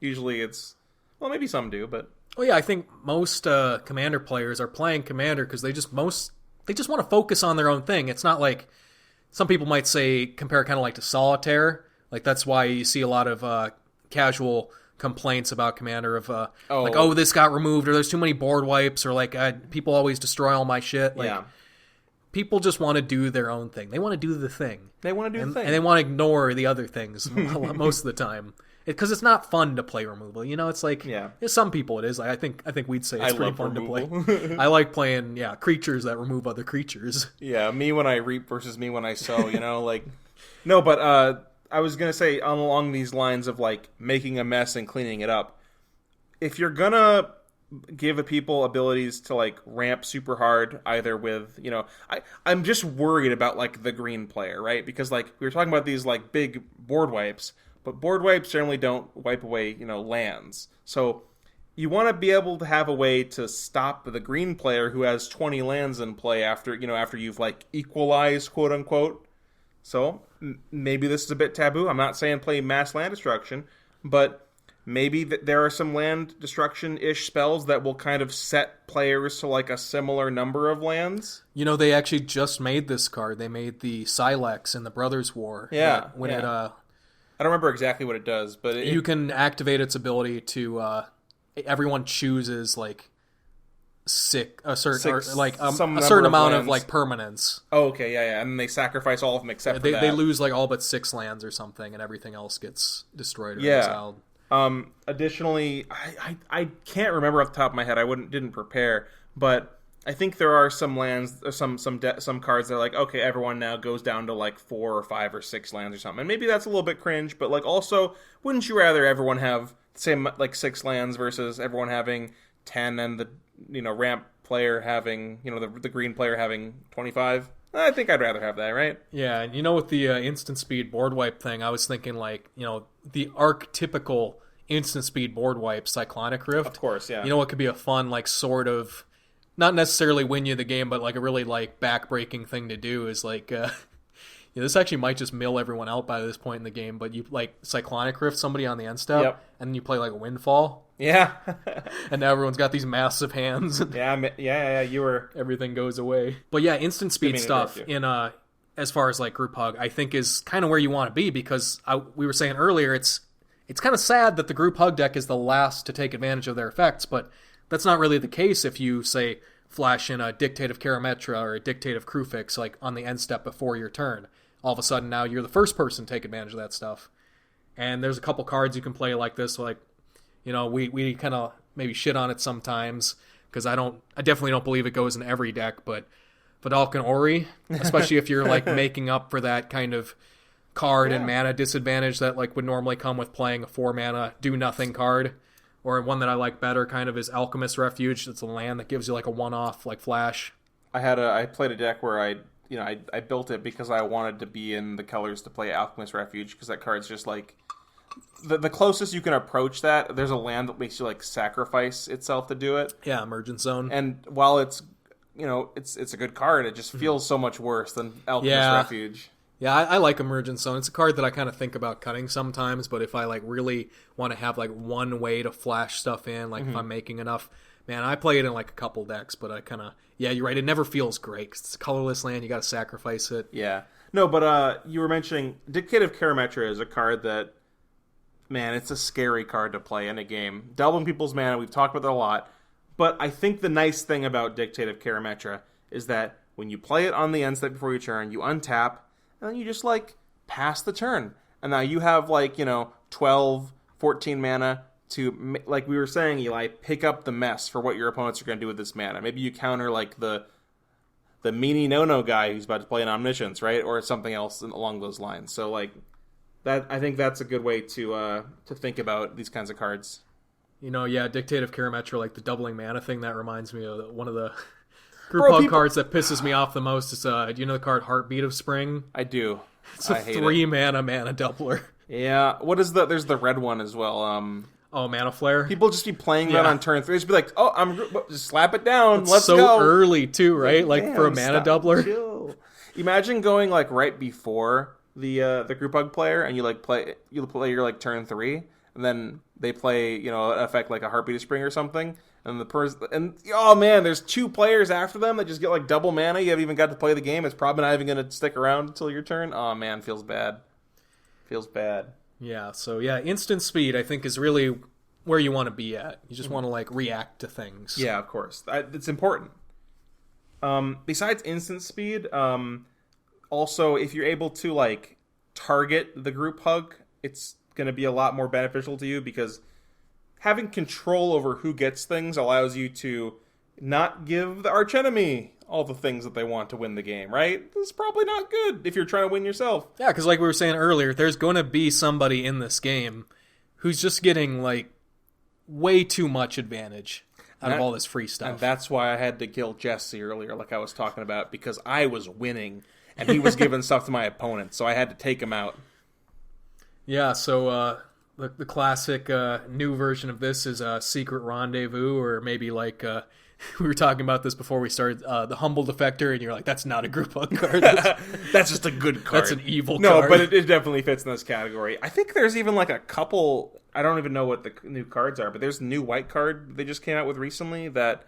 Usually it's, well, maybe some do, but Oh yeah, I think most Commander players are playing Commander because they just want to focus on their own thing. It's not like some people might say compare kind of like to Solitaire. Like that's why you see a lot of casual complaints about Commander of this got removed or there's too many board wipes or like people always destroy all my shit. Like people just want to do their own thing. They want to do the thing. They want to do the thing. And they want to ignore the other things most of the time. Because it's not fun to play removal. You know, it's like some people it is. I think we'd say it's pretty fun removal. to play. I like playing creatures that remove other creatures. Yeah, me when I reap versus me when I sow, you know, like no, but I was going to say along these lines of like making a mess and cleaning it up. If you're going to give people abilities to like ramp super hard either with, you know, I'm just worried about like the green player, right? Because like we were talking about these like big board wipes. But board wipes generally don't wipe away, you know, lands. So you want to be able to have a way to stop the green player who has 20 lands in play after you've like equalized, quote unquote. So maybe this is a bit taboo. I'm not saying play mass land destruction, but maybe there are some land destruction-ish spells that will kind of set players to like a similar number of lands. You know, they actually just made this card. They made the Silex in the Brothers War. Yeah. I don't remember exactly what it does, but you can activate its ability to. Everyone chooses like a certain amount of like permanence. Oh, okay, yeah, and they sacrifice all of them except for that. They lose like all but 6 lands or something, and everything else gets destroyed or exiled. Additionally, I can't remember off the top of my head. I didn't prepare, but I think there are some lands, some cards that are like, okay, everyone now goes down to like 4 or 5 or 6 lands or something. And maybe that's a little bit cringe, but like also, wouldn't you rather everyone have the same like 6 lands versus everyone having 10 and the ramp player having the green player having 25? I think I'd rather have that, right? Yeah, and with the instant speed board wipe thing, I was thinking like the archetypical instant speed board wipe, Cyclonic Rift. Of course, yeah. What could be a fun like sort of. Not necessarily win you the game, but like a really like back-breaking thing to do is like, this actually might just mill everyone out by this point in the game. But you like Cyclonic Rift somebody on the end step, and then you play like a Windfall. Yeah, and now everyone's got these massive hands. Yeah. Everything goes away. But yeah, instant speed stuff in as far as like group hug, I think is kind of where you want to be because we were saying earlier it's kind of sad that the group hug deck is the last to take advantage of their effects, but that's not really the case if you, say, flash in a Dictative Karametra or a Dictative Crufix like on the end step before your turn. All of a sudden now you're the first person to take advantage of that stuff. And there's a couple cards you can play like this, like, we kind of maybe shit on it sometimes because I definitely don't believe it goes in every deck, but Vidalcan Ori, especially if you're like making up for that kind of card and mana disadvantage that like would normally come with playing a 4 mana do nothing card. Or one that I like better kind of is Alchemist Refuge. It's a land that gives you like a one-off like flash. I played a deck where I built it because I wanted to be in the colors to play Alchemist Refuge because that card's just like the closest you can approach that. There's a land that makes you like sacrifice itself to do it. Yeah, Emergent Zone. And while it's it's a good card, it just feels so much worse than Alchemist Refuge. Yeah, I like Emergent Zone. It's a card that I kind of think about cutting sometimes, but if I like really want to have like one way to flash stuff in, like if I'm making enough, man, I play it in like a couple decks, but I kind of, you're right, it never feels great because it's a colorless land, you got to sacrifice it. Yeah. No, but you were mentioning Dictative Karametra is a card that, man, it's a scary card to play in a game. Doubling people's mana, we've talked about that a lot, but I think the nice thing about Dictative Karametra is that when you play it on the end step before your turn, you untap, and then you just, like, pass the turn. And now you have, like, 12, 14 mana to, like we were saying, Eli, pick up the mess for what your opponents are going to do with this mana. Maybe you counter, like, the meanie no-no guy who's about to play an Omniscience, right? Or something else along those lines. So, like, that I think that's a good way to think about these kinds of cards. Dictative Karametra, like, the doubling mana thing, that reminds me of one of the... Group hug cards that pisses me off the most is, do you know the card Heartbeat of Spring? I do. It's a 3 mana doubler. Yeah. There's the red one as well. Mana Flare? People just be playing that on turn 3. Just be like, just slap it down. Let's go. So early too, right? Like for a mana doubler. Chill. Imagine going like right before the group hug player and you play your like turn 3. and then they play, an effect like a Heartbeat of Spring or something, and the person, and oh man, there's 2 players after them that just get like double mana. You haven't even got to play the game. It's probably not even going to stick around until your turn. Oh man, feels bad. Feels bad. Yeah. So yeah, instant speed I think is really where you want to be at. You just want to like react to things. Yeah, of course, it's important. Besides instant speed, also if you're able to like target the group hug, it's going to be a lot more beneficial to you because having control over who gets things allows you to not give the archenemy all the things that they want to win the game, right? This is probably not good if you're trying to win yourself. Yeah, because like we were saying earlier, there's going to be somebody in this game who's just getting like way too much advantage out of all this free stuff. And that's why I had to kill Jesse earlier, like I was talking about, because I was winning and he was giving stuff to my opponent, so I had to take him out. Yeah, so the classic new version of this is a Secret Rendezvous, or maybe like we were talking about this before we started, the Humble Defector, and you're like, that's not a group hug card. That's just a good card. That's an evil card. No, but it definitely fits in this category. I think there's even like a couple, I don't even know what the new cards are, but there's a new white card they just came out with recently that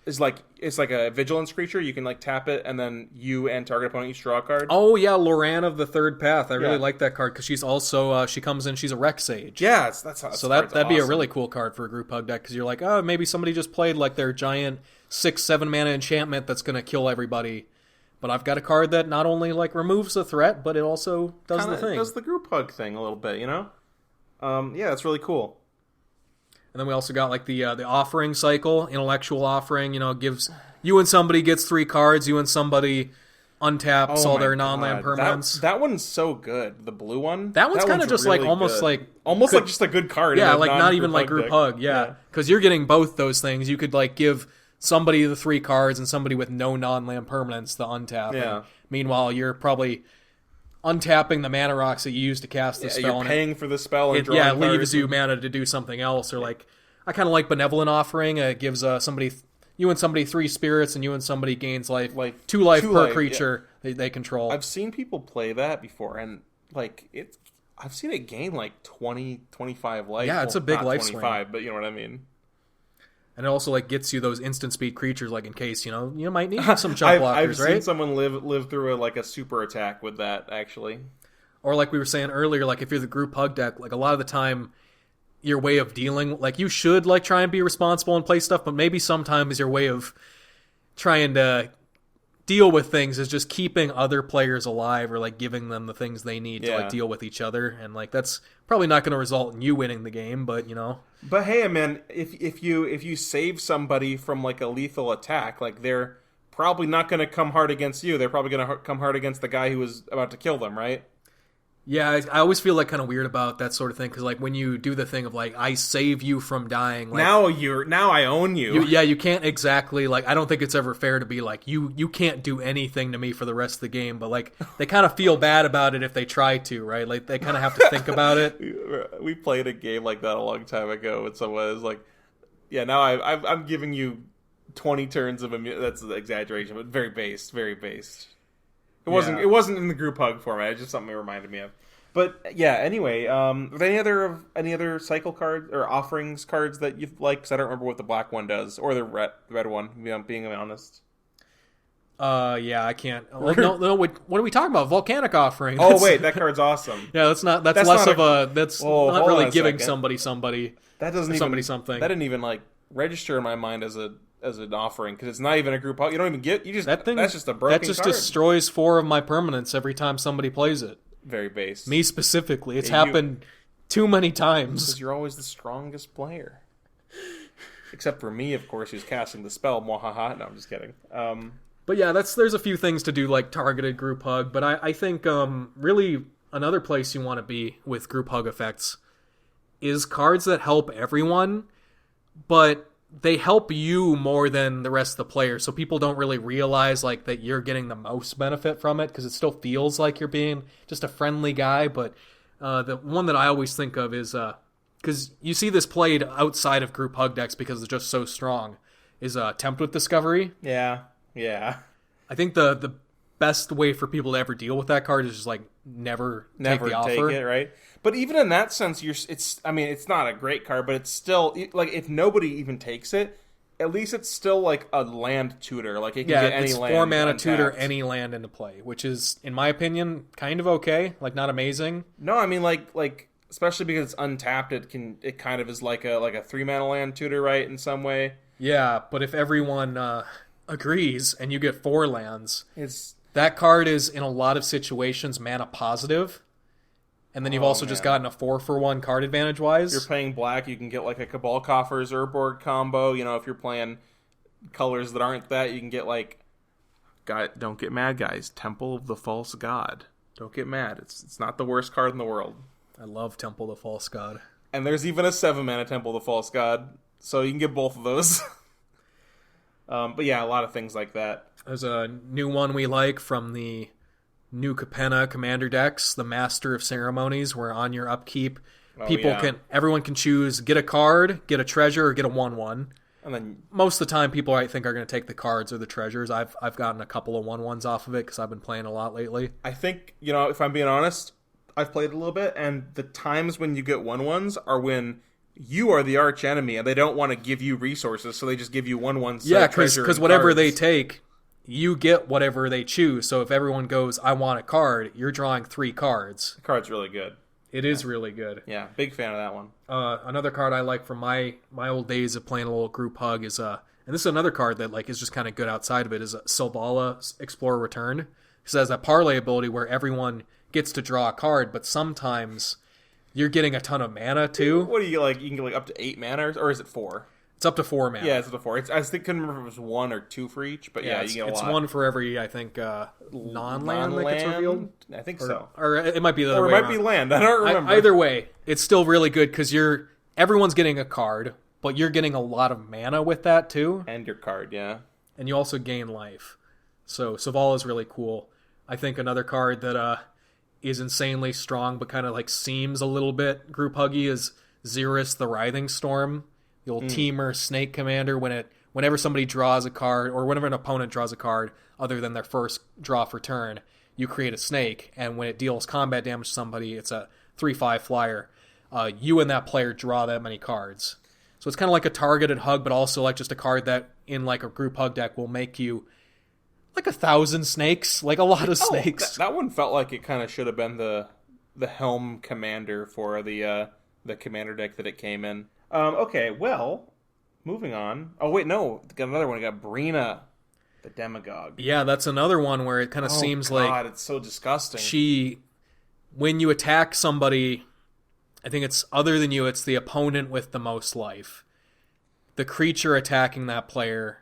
is like, it's like a vigilance creature. You can like tap it, and then you and target opponent each draw a card. Oh yeah, Loran of the Third Path. I really like that card because she's also she comes in. She's a Rec Sage. Yeah, that'd be a really cool card for a group hug deck because you're like, oh, maybe somebody just played like their giant 6-7 mana enchantment that's gonna kill everybody, but I've got a card that not only like removes the threat, but it also does the thing. Does the group hug thing a little bit, Yeah, that's really cool. And then we also got like the offering cycle, intellectual offering. Gives you and somebody gets 3 cards. You and somebody untaps all their non-land permanents. That one's so good. The blue one. That one's kind of just really like almost like just a good card. Yeah, like not even like group hug. Yeah, because you're getting both those things. You could like give somebody the 3 cards and somebody with no non-land permanents the untap. Yeah. And meanwhile, you're probably untapping the mana rocks that you use to cast the spell. You're paying for the spell and drawing cards. Yeah, it leaves you mana to do something else. Or like, I kind of like Benevolent Offering. It gives you and somebody 3 spirits, and you and somebody gains life, like 2 life per creature they control. I've seen people play that before, and like I've seen it gain like 20, 25 life. Yeah, it's a big life 25, swing. But you know what I mean. And it also like gets you those instant speed creatures, like in case you might need some jump blockers, I've right? seen someone live through a super attack with that actually. Or like we were saying earlier, like if you're the group hug deck, like a lot of the time, your way of dealing, like you should like try and be responsible and play stuff, but maybe sometimes your way of trying to deal with things is just keeping other players alive or like giving them the things they need to like deal with each other, and like that's probably not going to result in you winning the game, but But hey, man, if you save somebody from like a lethal attack, like they're probably not going to come hard against you. They're probably going to come hard against the guy who was about to kill them, right? Yeah, I always feel like kind of weird about that sort of thing because like when you do the thing of like I save you from dying, like, now I own you. You can't exactly like I don't think it's ever fair to be like you can't do anything to me for the rest of the game, but like they kind of feel bad about it if they try to, right? Like they kind of have to think about it. We played a game like that a long time ago, and someone was like, "Yeah, now I'm giving you 20 turns of that's an exaggeration, but very based, very based." It wasn't in the group hug format. It's just something it reminded me of. But yeah, anyway, any other cycle cards or offerings cards that you like? Because I don't remember what the black one does or the red one. Being honest. Yeah, I can't. No. What are we talking about? Volcanic Offering. Oh wait, that card's awesome. Yeah, that's not really giving somebody. That doesn't somebody even, something. That didn't even like register in my mind as an offering because it's not even a group hug. You don't even get that's just a broken that just card. Destroys 4 of my permanents every time somebody plays it. Very base. Me specifically, it's happened too many times. Because you're always the strongest player, except for me, of course, who's casting the spell. Mwahaha. No, I'm just kidding. But yeah, there's a few things to do like targeted group hug, but I think really another place you want to be with group hug effects is cards that help everyone, but they help you more than the rest of the players, so people don't really realize like that you're getting the most benefit from it because it still feels like you're being just a friendly guy. But the one that I always think of is because you see this played outside of group hug decks because it's just so strong, is Tempt with Discovery. Yeah. I think the best way for people to ever deal with that card is just like never take the offer. Take it, right? But even in that sense, it's not a great card, but it's still like if nobody even takes it, at least it's still like a land tutor. Like it can get any land. 4 mana untapped. tutor any land into play, which is, in my opinion, kind of okay. Like not amazing. No, I mean like especially because it's untapped, it kind of is like a 3 mana land tutor, right? In some way. Yeah, but if everyone agrees and you get 4 lands, that card is in a lot of situations mana positive. And then you've also just gotten a 4-for-1 card advantage wise. If you're playing black, you can get like a Cabal Coffers Urborg combo. You know, if you're playing colors that aren't that, you can get like, don't get mad, guys. Temple of the False God. Don't get mad. It's not the worst card in the world. I love Temple of the False God. And there's even a 7 mana Temple of the False God, so you can get both of those. But yeah, a lot of things like that. There's a new one we like from the New Capenna Commander decks, the Master of Ceremonies, where on your upkeep, everyone can choose get a card, get a treasure, or get a 1/1. And then most of the time, people I think are going to take the cards or the treasures. I've gotten a couple of 1/1s off of it because I've been playing a lot lately. I think, if I'm being honest, I've played a little bit, and the times when you get 1/1s are when you are the arch enemy, and they don't want to give you resources, so they just give you 1/1s. Yeah, because whatever they take, you get whatever they choose. So if everyone goes, I want a card, you're drawing 3 cards. The card's really good. It is really good. Yeah, big fan of that one. Another card I like from my old days of playing a little group hug is and this is another card that like is just kind of good outside of it, is Selvala Explorer Return. It has that parlay ability where everyone gets to draw a card, but sometimes you're getting a ton of mana too. What do you get, like? You can get like up to 8 mana, or is it 4? It's up to 4 mana. Yeah, it's up to 4. I couldn't remember if it was 1 or 2 for each, but yeah, you get a lot. It's 1 for every, I think, non-land that gets revealed. I think so. Or it might be the other way Or it might around. be land. I don't remember. Either way, it's still really good because everyone's getting a card, but you're getting a lot of mana with that too. And your card, yeah. And you also gain life. So Selvala is really cool. I think another card that is insanely strong but kind of like seems a little bit group huggy is Xeris the Writhing Storm. The old Teamer Snake Commander. Whenever somebody draws a card, or whenever an opponent draws a card other than their first draw for turn, you create a snake, and when it deals combat damage to somebody, it's a 3/5 flyer. You and that player draw that many cards. So it's kind of like a targeted hug, but also like just a card that in like a group hug deck will make you like 1,000 snakes, like a lot of snakes. That one felt like it kind of should have been the Helm Commander for the commander deck that it came in. Okay, well, moving on. Oh, wait, no. Got another one. We got Brina, the Demagogue. Yeah, that's another one where it kind of seems like... God, it's so disgusting. When you attack somebody, I think it's other than you, it's the opponent with the most life. The creature attacking that player,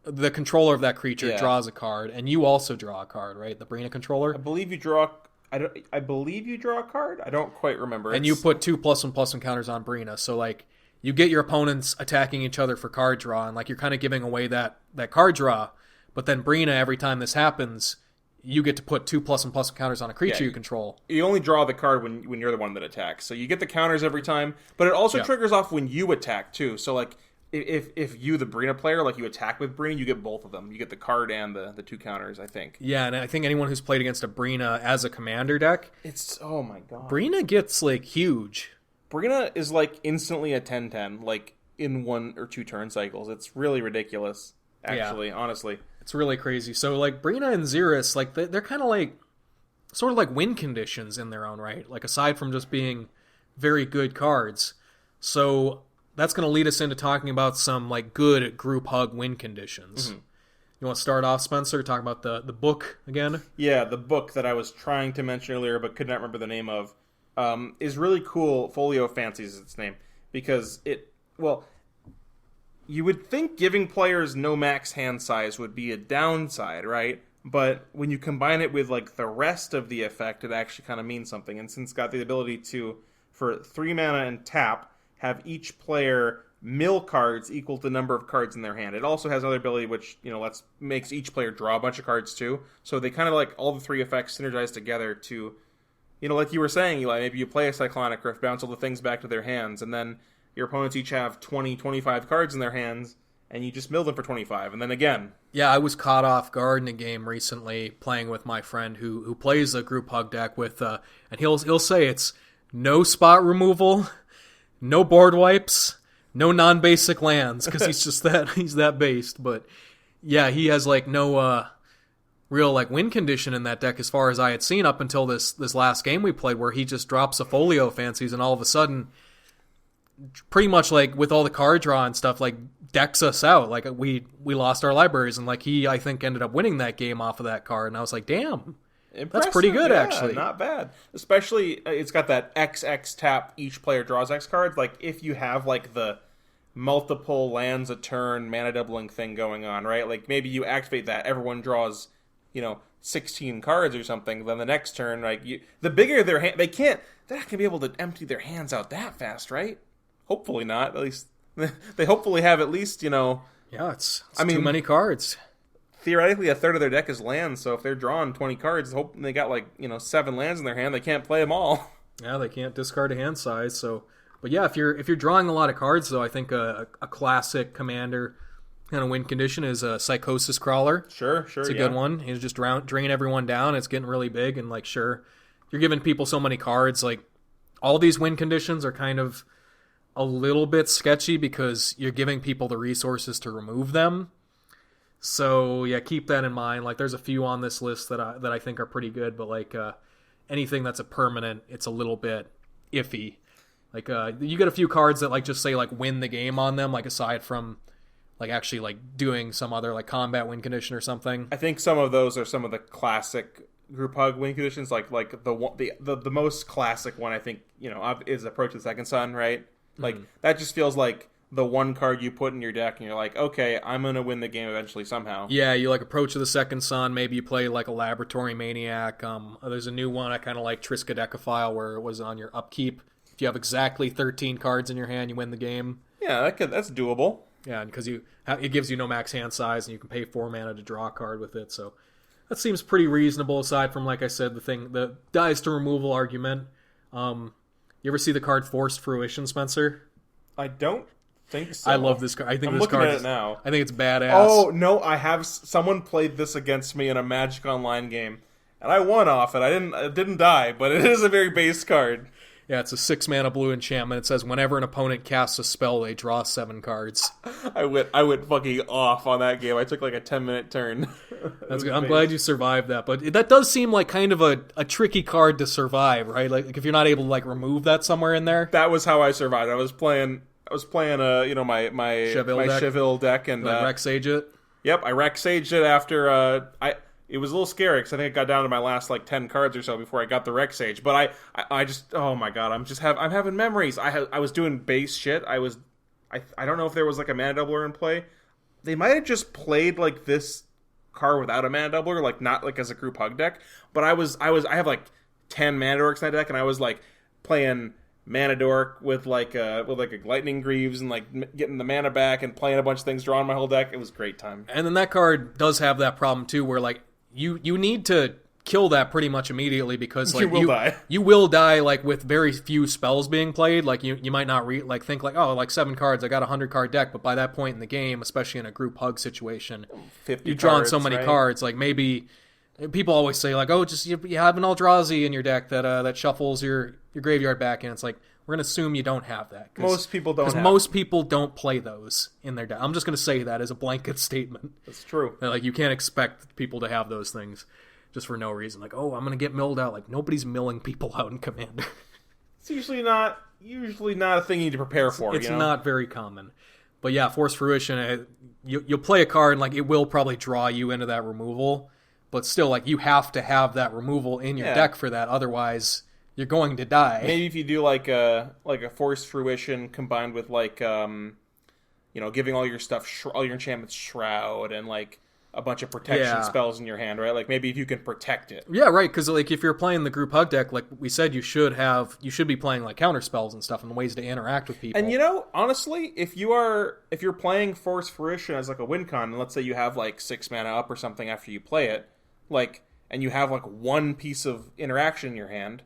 the controller of that creature draws a card, and you also draw a card, right? The Brina controller? I believe you draw... I believe you draw a card? I don't quite remember. And you put 2+1/+1 counters on Brina, so like... You get your opponents attacking each other for card draw, and like you're kind of giving away that card draw. But then Brina, every time this happens, you get to put 2+1/+1 counters on a creature you control. You only draw the card when you're the one that attacks. So you get the counters every time, but it also triggers off when you attack too. So like if you, the Brina player, like you attack with Brina, you get both of them. You get the card and the 2 counters, I think. Yeah, and I think anyone who's played against a Brina as a commander deck, oh my god, Brina gets like huge. Brina is like instantly a 10/10, like in 1 or 2 turn cycles. It's really ridiculous, actually, honestly. It's really crazy. So like Brina and Xeris, like they're kind of like sort of like win conditions in their own right, like aside from just being very good cards. So that's going to lead us into talking about some like good group hug win conditions. Mm-hmm. You want to start off, Spencer, talk about the book again? Yeah, the book that I was trying to mention earlier but could not remember the name of. Is really cool. Folio Fancies is its name, because you would think giving players no max hand size would be a downside, right? But when you combine it with like the rest of the effect, it actually kind of means something. And since it's got the ability to, for 3 mana and tap, have each player mill cards equal to the number of cards in their hand. It also has another ability which, makes each player draw a bunch of cards too. So they kind of like all the 3 effects synergize together to, like you were saying, Eli, maybe you play a Cyclonic Rift, bounce all the things back to their hands, and then your opponents each have 20, 25 cards in their hands, and you just mill them for 25, and then again. Yeah, I was caught off guard in a game recently playing with my friend who plays a group hug deck with, and he'll say it's no spot removal, no board wipes, no non-basic lands, because he's that based. But yeah, he has like no real like win condition in that deck as far as I had seen up until this last game we played, where he just drops a folio fancies and all of a sudden, pretty much like with all the card draw and stuff, like decks us out. Like we lost our libraries, and like he, I think, ended up winning that game off of that card, and I was like, damn. Impressive. That's pretty good, yeah, actually. Not bad. Especially, it's got that XX tap, each player draws X cards. Like, if you have, like, the multiple lands a turn mana doubling thing going on, right? Like, maybe you activate that, everyone draws, 16 cards or something, then the next turn, like, the bigger their hand, they're not going to be able to empty their hands out that fast, right? Hopefully not. At least, they hopefully have at least, Yeah, it's too many cards. Theoretically, a third of their deck is lands, so if they're drawing 20 cards, hoping they got 7 lands in their hand, they can't play them all. Yeah, they can't discard a hand size. So, but yeah, if you're drawing a lot of cards, though, I think a classic commander kind of win condition is a Psychosis Crawler. Sure, it's a good one. You just drain everyone down. It's getting really big, and sure, you're giving people so many cards. Like all these win conditions are kind of a little bit sketchy because you're giving people the resources to remove them. So yeah, keep that in mind. Like, there's a few on this list that I think are pretty good, but anything that's a permanent, it's a little bit iffy. Like you get a few cards that just say win the game on them, aside from actually doing some other combat win condition or something. I think some of those are some of the classic group hug win conditions. The most classic one I think is Approach the Second Sun, right? That just feels like the one card you put in your deck, and you're like, okay, I'm going to win the game eventually somehow. Yeah, you Approach to the Second Sun. Maybe you play a Laboratory Maniac. There's a new one I kind of like, Triskaidekaphile, where it was on your upkeep. If you have exactly 13 cards in your hand, you win the game. Yeah, that's doable. Yeah, because it gives you no max hand size, and you can pay 4 mana to draw a card with it. So that seems pretty reasonable, aside from, like I said, the dies to removal argument. You ever see the card Forced Fruition, Spencer? I don't think so. I love this card. I'm looking at it now. I think it's badass. Oh, no, I have... Someone played this against me in a Magic Online game, and I won off it. I didn't die, but it is a very base card. Yeah, it's a 6-mana blue enchantment. It says whenever an opponent casts a spell, they draw 7 cards. I went fucking off on that game. I took a 10-minute turn. That's good. I'm glad you survived that. But that does seem like kind of a tricky card to survive, right? Like if you're not able to remove that somewhere in there. That was how I survived. I was playing my Cheville deck, and Rexage it. Yep, I Rexaged it after it was a little scary because I think I got down to my last 10 cards or so before I got the Rexage. But I just, oh my god, I'm having memories. I was doing base shit. I don't know if there was a mana doubler in play. They might have just played this card without a mana doubler, not as a group hug deck. But I have 10 mana dorks in that deck, and I was playing Mana Dork with a Lightning Greaves and getting the mana back and playing a bunch of things, drawing my whole deck. It was a great time. And then that card does have that problem too, where you need to kill that pretty much immediately because you will die. You will die with very few spells being played. You might not think 7 cards, I got a 100 card deck, but by that point in the game, especially in a group hug situation, 50 you've drawn cards, so many right? cards. Maybe people always say just you have an Eldrazi in your deck that shuffles your graveyard back, and it's we're gonna assume you don't have that. Most people don't. Because most people don't play those in their deck. I'm just gonna say that as a blanket statement. That's true. You can't expect people to have those things just for no reason. I'm gonna get milled out. Nobody's milling people out in Commander. It's usually not a thing you need to prepare for. It's not very common. But yeah, Force Fruition, you'll play a card and it will probably draw you into that removal. But still, you have to have that removal in your deck for that. Otherwise, you're going to die. Maybe if you do a Forced Fruition combined with giving all your stuff, all your enchantments Shroud and a bunch of protection spells in your hand, right? Maybe if you can protect it. Yeah, right. Because if you're playing the group hug deck, we said, you should be playing counter spells and stuff and ways to interact with people. And honestly, if you're playing Forced Fruition as a win con, and let's say you have 6 mana up or something after you play it, and you have one piece of interaction in your hand,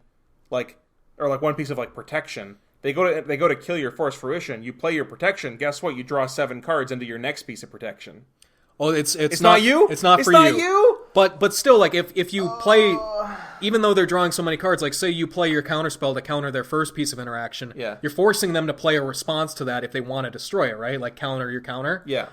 or one piece of protection, they go to kill your Force Fruition. You play your protection. Guess what? You draw 7 cards into your next piece of protection. Oh, it's not you. It's not for you. But still, like if you play, even though they're drawing so many cards, like say you play your counterspell to counter their first piece of interaction, you're forcing them to play a response to that if they want to destroy it, right? Like counter your counter. Yeah.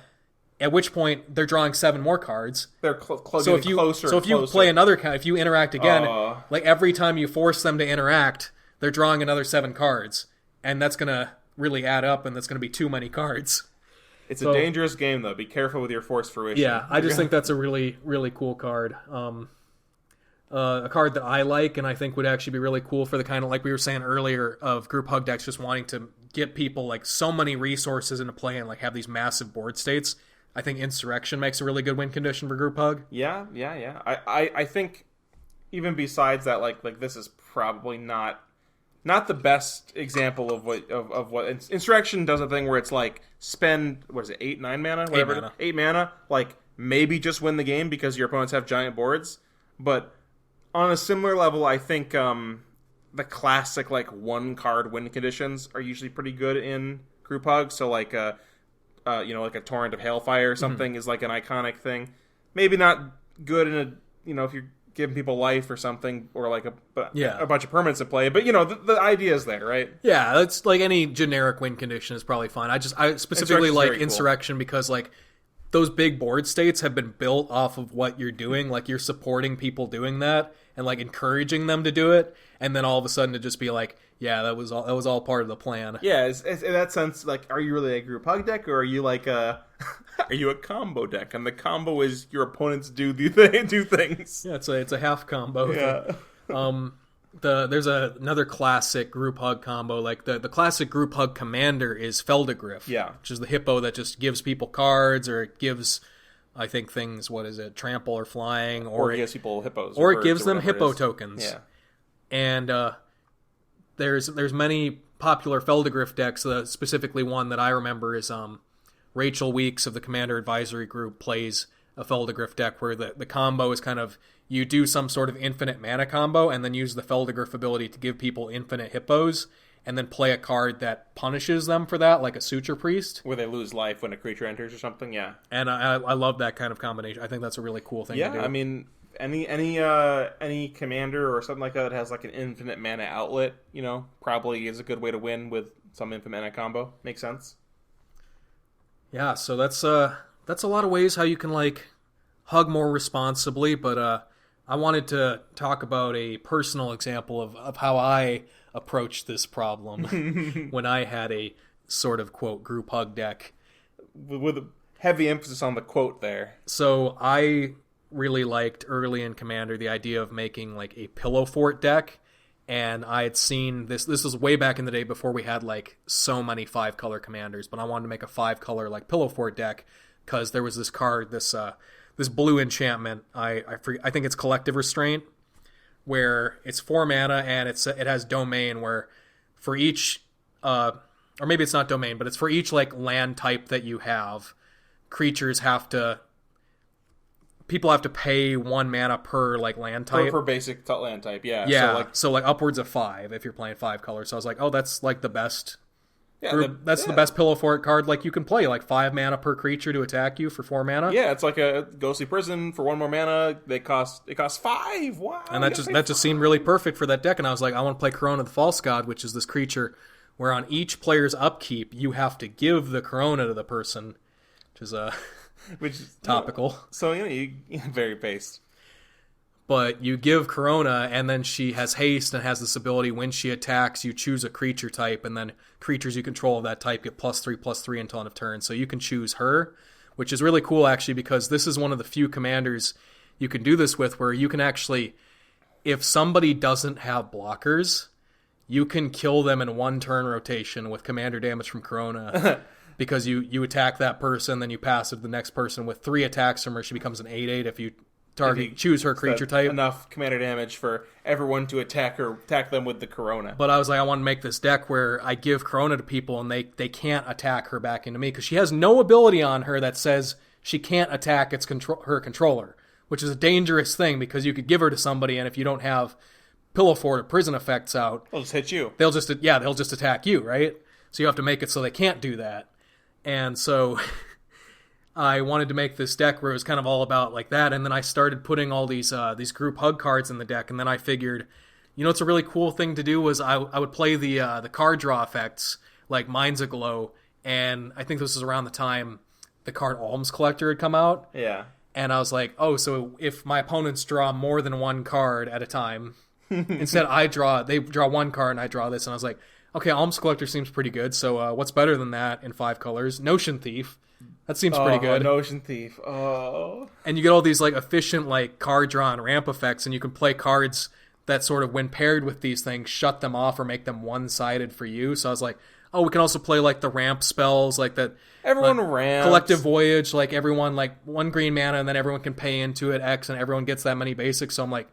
At which point they're drawing 7 more cards. They're closer. So if you play another count, if you interact again, like every time you force them to interact, they're drawing another 7 cards, and that's gonna really add up, and that's gonna be too many cards. It's a dangerous game, though. Be careful with your Force Fruition. Yeah, I just think that's a really, really cool card. A card that I like and I think would actually be really cool for the kind of, like we were saying earlier, of group hug decks just wanting to get people like so many resources into play and like have these massive board states. I think Insurrection makes a really good win condition for group hug. Yeah. I think even besides that, like this is probably not the best example of what Insurrection does. A thing where it's like spend 8, 9 mana, whatever, 8 mana, like maybe just win the game because your opponents have giant boards. But on a similar level, I think the classic like 1 card win conditions are usually pretty good in group hug. So like like a Torrent of Hailfire or something is like an iconic thing. Maybe not good in a if you're giving people life or something, or like a bunch of permanents in play. But the idea is there, right? Yeah, that's like any generic win condition is probably fine. I specifically like Insurrection because like those big board states have been built off of what you're doing. Like you're supporting people doing that and like encouraging them to do it, and then all of a sudden to just be like, yeah, that was all part of the plan. Yeah, in that sense, like, are you really a group hug deck, or are you like are you a combo deck? And the combo is your opponents do things. Yeah, it's a half combo. Yeah. There's another classic group hug combo. Like the classic group hug commander is Feldegriff. Yeah. Which is the hippo that just gives people cards, or it gives, I think, things, trample or flying, or it gives people hippos, or it gives them hippo tokens. Yeah. And there's many popular Feldegriff decks. Specifically, one that I remember is Rachel Weeks of the Commander Advisory Group plays a Feldegriff deck where the combo is kind of you do some sort of infinite mana combo and then use the Feldegriff ability to give people infinite hippos, and then play a card that punishes them for that, like a Suture Priest, where they lose life when a creature enters or something. Yeah, and I love that kind of combination. I think that's a really cool thing to do. Yeah, I mean, any commander or something like that has like an infinite mana outlet, probably is a good way to win with some infinite mana combo. Makes sense. Yeah, so that's a lot of ways how you can like hug more responsibly, but I wanted to talk about a personal example of how I approached this problem when I had a sort of, quote, group hug deck. With a heavy emphasis on the quote there. So I really liked early in Commander the idea of making like a pillow fort deck, and I had seen this was way back in the day before we had like so many 5-color commanders, but I wanted to make a 5-color like pillow fort deck because there was this card, this blue enchantment, I think it's Collective Restraint, where it's 4 mana and it has Domain, where for each or maybe it's not Domain, but it's for each like land type that you have, people have to pay 1 mana per like land type. Per basic land type, yeah. Yeah, so like upwards of 5 if you're playing 5 colors. So I was like, oh, that's like the best. Yeah, the best pillow fort card like you can play, like 5 mana per creature to attack you for 4 mana. Yeah, it's like a Ghostly Prison for 1 more mana. It costs 5. Wow. And that just seemed really perfect for that deck. And I was like, I want to play Corona the False God, which is this creature where on each player's upkeep you have to give the Corona to the person, which is topical. So you very based. But you give Corona, and then she has haste and has this ability. When she attacks, you choose a creature type, and then creatures you control of that type get +3/+3 until end of turn. So you can choose her, which is really cool, actually, because this is one of the few commanders you can do this with, where you can actually, if somebody doesn't have blockers, you can kill them in 1 turn rotation with commander damage from Corona. Because you attack that person, then you pass it to the next person with 3 attacks from her. She becomes an 8/8 if you choose her creature type. Enough commander damage for everyone to attack them with the Corona. But I was like, I want to make this deck where I give Corona to people and they can't attack her back into me, because she has no ability on her that says she can't attack her controller, which is a dangerous thing, because you could give her to somebody, and if you don't have pillow fort or prison effects out, They'll just hit you. they'll just attack you, right? So you have to make it so they can't do that. And so I wanted to make this deck where it was kind of all about like that, and then I started putting all these group hug cards in the deck, and then I figured, what's a really cool thing to do was I would play the card draw effects, like Mind's Aglow, and I think this was around the time the card Alms Collector had come out. Yeah. And I was like, oh, so if my opponents draw more than one card at a time, instead they draw one card and I draw this, and I was like, okay, Alms Collector seems pretty good, so what's better than that in 5 colors? Notion Thief. That seems pretty good. Notion Thief. Oh. And you get all these like efficient like card draw and ramp effects, and you can play cards that sort of, when paired with these things, shut them off or make them one-sided for you. So I was like, oh, we can also play like the ramp spells, like that. Everyone like, ramps. Collective Voyage, like everyone, like 1 green mana, and then everyone can pay into it X, and everyone gets that many basics. So I'm like,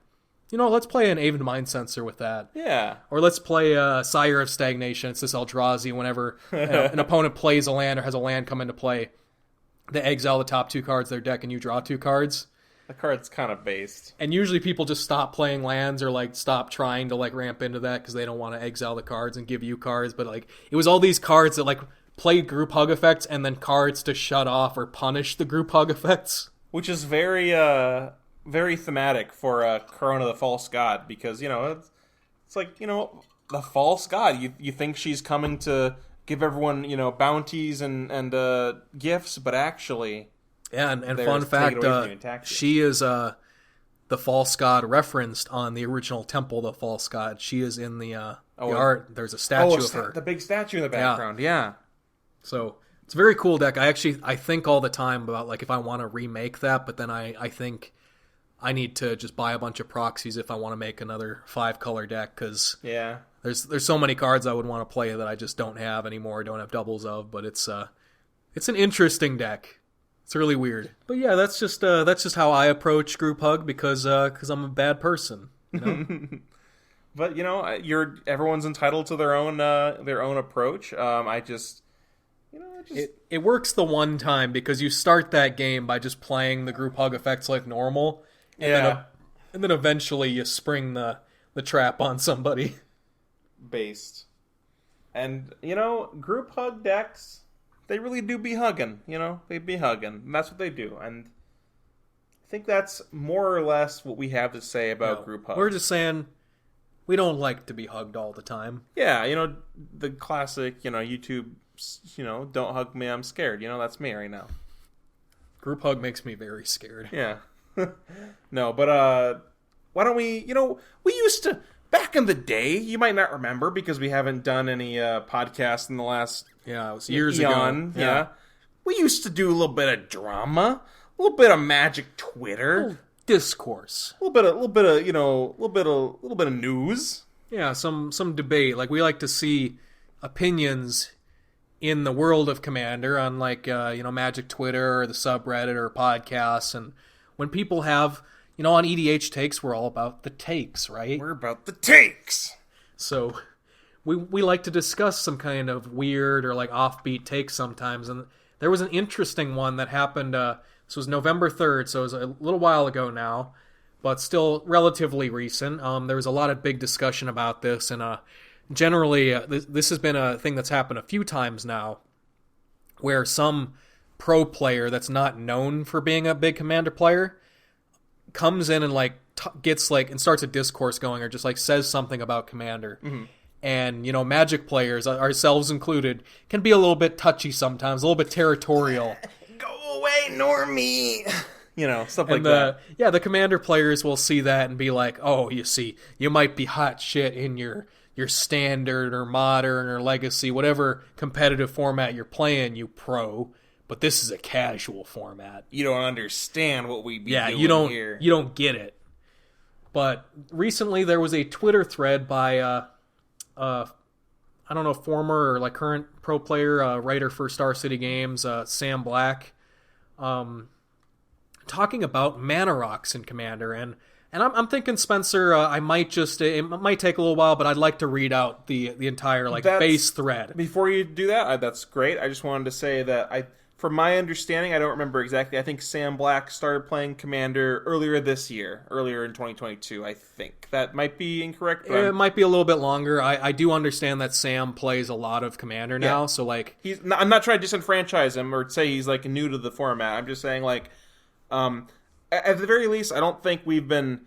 let's play an Aven Mind Sensor with that. Yeah. Or let's play Sire of Stagnation. It's this Eldrazi whenever an opponent plays a land or has a land come into play. They exile the top 2 cards of their deck, and you draw 2 cards. The card's kind of based. And usually people just stop playing lands or like stop trying to like ramp into that because they don't want to exile the cards and give you cards. But like it was all these cards that like played group hug effects and then cards to shut off or punish the group hug effects. Which is very very thematic for Corona the False God, because, it's like, the False God. You think she's coming to give everyone, bounties and gifts, but actually... Yeah, and fun fact, she is the false god referenced on the original Temple of the False God. She is in the art. There's a statue of her. The big statue in the background, yeah. So it's a very cool deck. I think all the time about like if I want to remake that, but then I think I need to just buy a bunch of proxies if I want to make another 5-color deck, because there's so many cards I would want to play that I just don't have anymore, don't have doubles of, but it's an interesting deck. It's really weird. But yeah, that's just how I approach group hug, because I'm a bad person. But everyone's entitled to their own approach. It works the one time because you start that game by just playing the group hug effects like normal, and then eventually you spring the trap on somebody. Based. And group hug decks, they really do be hugging, they be hugging. And that's what they do. And I think that's more or less what we have to say about group hugs. We're just saying we don't like to be hugged all the time. Yeah, the classic, YouTube, don't hug me, I'm scared. That's me right now. Group hug makes me very scared. Yeah. No, but why don't we, we used to, back in the day, you might not remember because we haven't done any podcasts in the last... Yeah, it was years ago. Yeah. We used to do a little bit of drama, a little bit of magic Twitter, discourse, a little bit of news. Yeah, some debate. Like we like to see opinions in the world of Commander on like magic Twitter or the subreddit or podcasts, and when people have on EDHTakes, we're all about the takes, right? We're about the takes. So we like to discuss some kind of weird or like offbeat takes sometimes, and there was an interesting one that happened. This was November 3rd, so it was a little while ago now, but still relatively recent. There was a lot of big discussion about this, and generally this has been a thing that's happened a few times now, where some pro player that's not known for being a big Commander player comes in and like gets like and starts a discourse going, or just like says something about Commander. Mm-hmm. And, Magic players, ourselves included, can be a little bit touchy sometimes, a little bit territorial. Go away, Normie! Stuff like that. Yeah, the Commander players will see that and be like, oh, you see, you might be hot shit in your Standard or Modern or Legacy, whatever competitive format you're playing, you pro, but this is a casual format. You don't understand what we be doing here. You don't get it. But recently there was a Twitter thread by... I don't know, former or like current pro player, writer for Star City Games, Sam Black, talking about mana rocks in Commander, and I'm thinking, Spencer, I might just it might take a little while, but I'd like to read out the entire base thread. Before you do that, that's great. I just wanted to say that from my understanding, I don't remember exactly. I think Sam Black started playing Commander earlier this year, earlier in 2022. I think that might be incorrect. But it might be a little bit longer. I do understand that Sam plays a lot of Commander now, so like I'm not trying to disenfranchise him or say he's like new to the format. I'm just saying like, at the very least, I don't think we've been.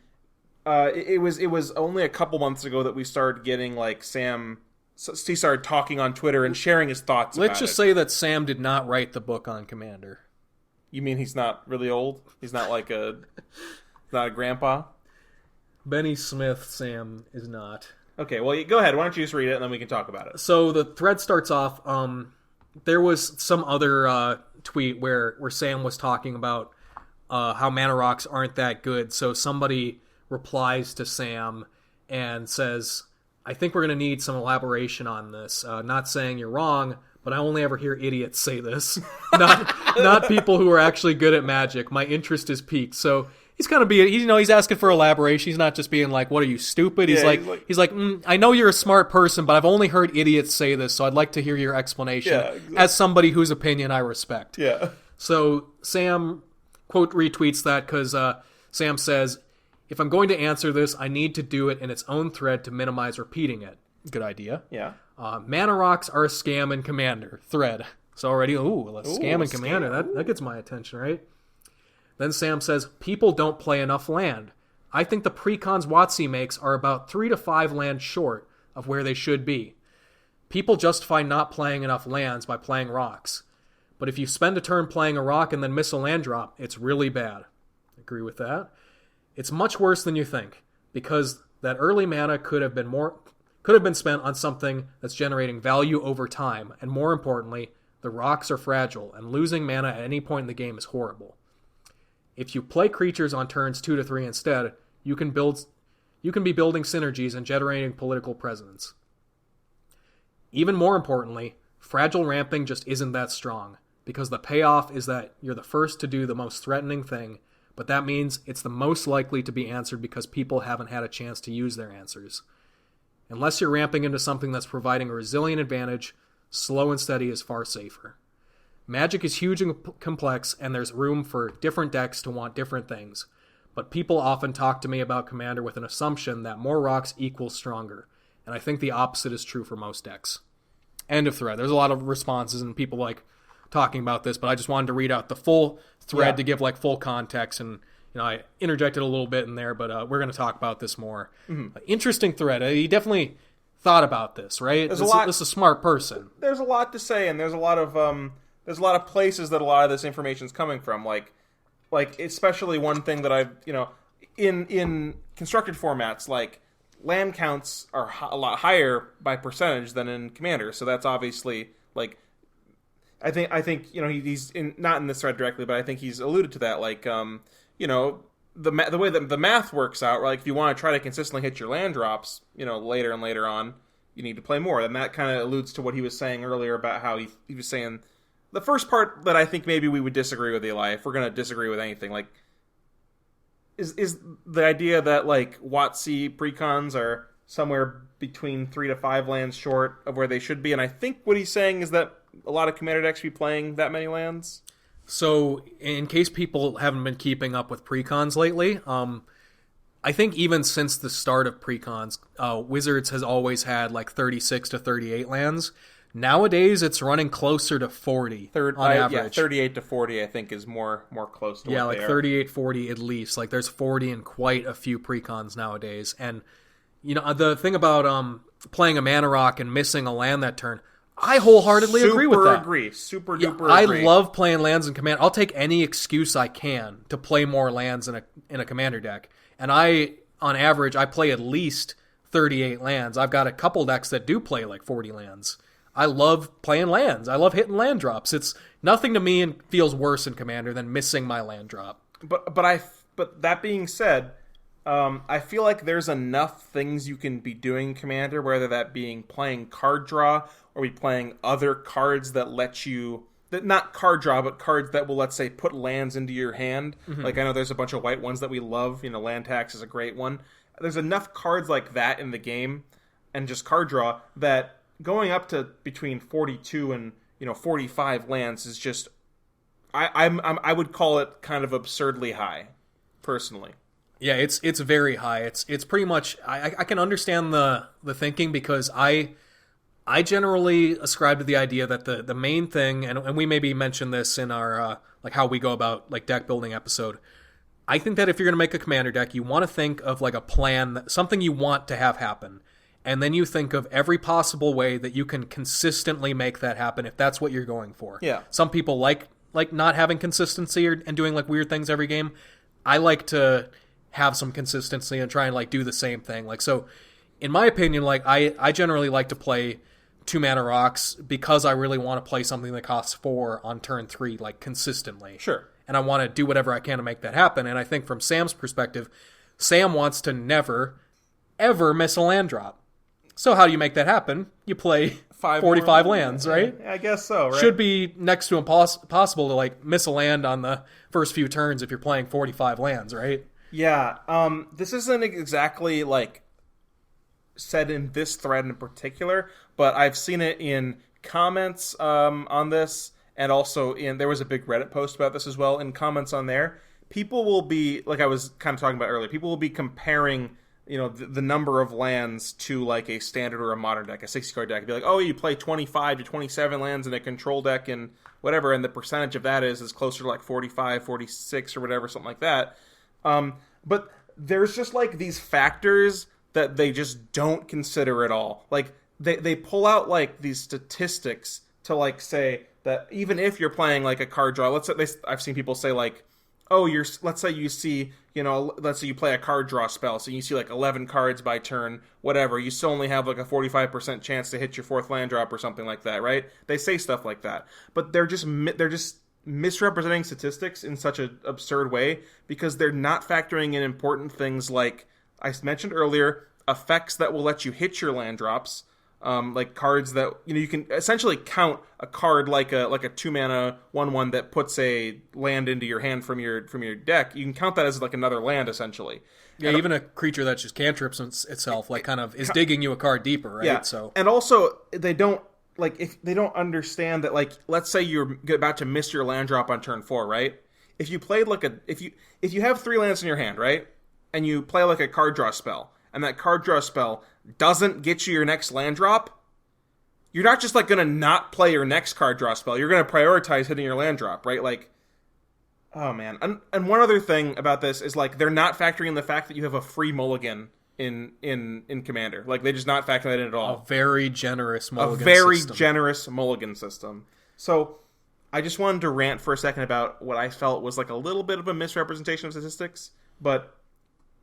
It was only a couple months ago that we started getting like Sam. So he started talking on Twitter and sharing his thoughts. Let's just say that Sam did not write the book on Commander. You mean he's not really old? He's not like not a grandpa? Benny Smith, Sam, is not. Okay, well, go ahead. Why don't you just read it and then we can talk about it. So the thread starts off, there was some other tweet where Sam was talking about how mana rocks aren't that good. So somebody replies to Sam and says, I think we're going to need some elaboration on this. Not saying you're wrong, but I only ever hear idiots say this. not people who are actually good at Magic. My interest is piqued. So he's kind of he's asking for elaboration. He's not just being like, what are you, stupid? He's like, I know you're a smart person, but I've only heard idiots say this, so I'd like to hear your explanation as somebody whose opinion I respect. Yeah. So Sam, quote, retweets that because Sam says, if I'm going to answer this, I need to do it in its own thread to minimize repeating it. Good idea. Yeah. Mana rocks are a scam in Commander. Thread. So already, scam in Commander. That gets my attention, right? Then Sam says, people don't play enough land. I think the precons WotC makes are about 3 to 5 lands short of where they should be. People justify not playing enough lands by playing rocks. But if you spend a turn playing a rock and then miss a land drop, it's really bad. Agree with that? It's much worse than you think, because that early mana could have been spent on something that's generating value over time, and more importantly, the rocks are fragile, and losing mana at any point in the game is horrible. If you play creatures on turns 2 to 3 instead, you can be building synergies and generating political presence. Even more importantly, fragile ramping just isn't that strong, because the payoff is that you're the first to do the most threatening thing, but that means it's the most likely to be answered because people haven't had a chance to use their answers. Unless you're ramping into something that's providing a resilient advantage, slow and steady is far safer. Magic is huge and complex, and there's room for different decks to want different things, but people often talk to me about Commander with an assumption that more rocks equals stronger, and I think the opposite is true for most decks. End of thread. There's a lot of responses and people like talking about this, but I just wanted to read out the full thread to give like full context, and I interjected a little bit in there, but we're going to talk about this more. Mm-hmm. Interesting thread. He definitely thought about this, right? This is a smart person. There's a lot to say, and there's a lot of places that a lot of this information is coming from. Like especially one thing that I've in constructed formats, like land counts are a lot higher by percentage than in Commander. So that's obviously like. I think he's not in this thread directly, but I think he's alluded to that. Like, the way that the math works out, like if you want to try to consistently hit your land drops, later and later on, you need to play more. And that kind of alludes to what he was saying earlier about how he was saying the first part that I think maybe we would disagree with, Eli, if we're going to disagree with anything, like is the idea that like WotC precons are somewhere between 3 to 5 lands short of where they should be. And I think what he's saying is that a lot of Commander decks be playing that many lands. So, in case people haven't been keeping up with precons lately, I think even since the start of precons, Wizards has always had like 36 to 38 lands. Nowadays, it's running closer to 40 on average. Yeah, 38 to 40 I think is more close to what like 38, 40 at least. Like there's 40 in quite a few precons nowadays. And, the thing about playing a mana rock and missing a land that turn, I wholeheartedly agree with that. Super duper agree. I love playing lands in Commander. I'll take any excuse I can to play more lands in a Commander deck. And on average, I play at least 38 lands. I've got a couple decks that do play like 40 lands. I love playing lands. I love hitting land drops. It's nothing to me and feels worse in Commander than missing my land drop. But that being said, I feel like there's enough things you can be doing in Commander, whether that being playing card draw or be playing other cards that let you, not card draw, but cards that will, let's say, put lands into your hand. Mm-hmm. Like I know there's a bunch of white ones that we love. Land tax is a great one. There's enough cards like that in the game, and just card draw, that going up to between 42 and 45 lands is just I would call it kind of absurdly high, personally. Yeah, it's very high. It's pretty much I can understand the thinking, because I generally ascribe to the idea that the main thing, and we maybe mentioned this in our like how we go about like deck building episode. I think that if you're going to make a commander deck, you want to think of like a plan, something you want to have happen. And then you think of every possible way that you can consistently make that happen if that's what you're going for. Yeah. Some people like not having consistency and doing like weird things every game. I like to have some consistency and try and like do the same thing. Like, so in my opinion, like I generally like to play 2-mana rocks because I really want to play something that costs 4 on turn 3 like consistently. Sure. And I want to do whatever I can to make that happen. And I think from Sam's perspective, Sam wants to never, ever miss a land drop. So how do you make that happen? You play 45 lands, right? Yeah, I guess so, right? Should be next to impossible to like miss a land on the first few turns if you're playing 45 lands, right? Yeah. This isn't exactly like said in this thread in particular, but I've seen it in comments on this. And also, there was a big Reddit post about this as well. In comments on there, people will be, like I was kind of talking about earlier, people will be comparing, the number of lands to like a standard or a modern deck, a 60-card deck. Be like, oh, you play 25 to 27 lands in a control deck and whatever, and the percentage of that is closer to like 45, 46 or whatever, something like that. But there's just like these factors that they just don't consider at all. Like, they pull out like these statistics to like say that even if you're playing like a card draw, I've seen people say like, oh, let's say you see, let's say you play a card draw spell, so you see like 11 cards by turn, whatever, you still only have like a 45% chance to hit your 4th land drop or something like that, right? They say stuff like that, but they're just misrepresenting statistics in such an absurd way because they're not factoring in important things like I mentioned earlier, effects that will let you hit your land drops. Like cards that you can essentially count a card like a 2-mana 1/1 that puts a land into your hand from your deck. You can count that as like another land essentially. Yeah, and even a creature that just cantrips itself, like kind of is digging you a card deeper, right? Yeah. So and also they don't if they don't understand that, like, let's say you're about to miss your land drop on turn 4, right? If you played like if you have 3 lands in your hand, right, and you play like a card draw spell, and that card draw spell doesn't get you your next land drop, you're not just like going to not play your next card draw spell. You're going to prioritize hitting your land drop, right? Like, oh man. And one other thing about this is like they're not factoring in the fact that you have a free mulligan in Commander. Like, they just not factor that in at all. A very generous mulligan generous mulligan system. So I just wanted to rant for a second about what I felt was like a little bit of a misrepresentation of statistics, but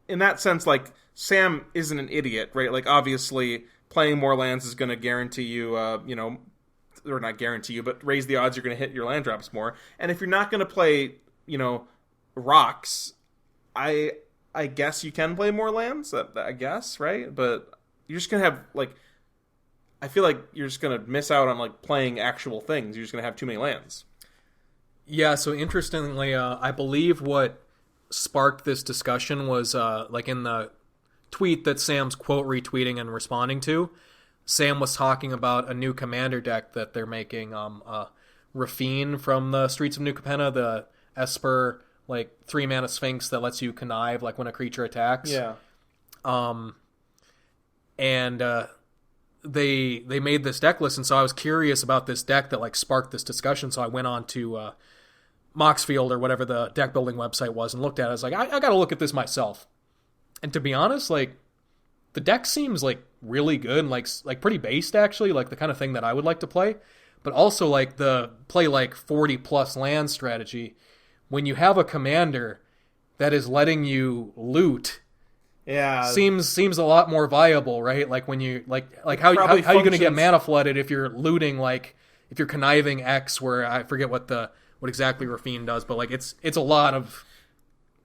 in that sense, like, Sam isn't an idiot, right? Like, obviously, playing more lands is going to guarantee you, or not guarantee you, but raise the odds you're going to hit your land drops more. And if you're not going to play, rocks, I guess you can play more lands, I guess, right? But you're just going to have, like, I feel like you're just going to miss out on, like, playing actual things. You're just going to have too many lands. Yeah, so interestingly, I believe what sparked this discussion was like in the tweet that Sam's quote retweeting and responding to, Sam was talking about a new commander deck that they're making, Rafine from the Streets of New Capenna, the Esper, like 3-mana Sphinx that lets you connive like when a creature attacks. Yeah. And they made this deck list, and so I was curious about this deck that like sparked this discussion, so I went on to Moxfield or whatever the deck building website was and looked at it. I was like, I gotta look at this myself. And to be honest, like, the deck seems like really good and like pretty based, actually, like the kind of thing that I would like to play. But also like the play like 40 plus land strategy. When you have a commander that is letting you loot, yeah, seems a lot more viable, right? Like when you like how are you going to get mana flooded if you're looting, like if you're conniving X, where I forget what exactly Rafine does, but like it's a lot of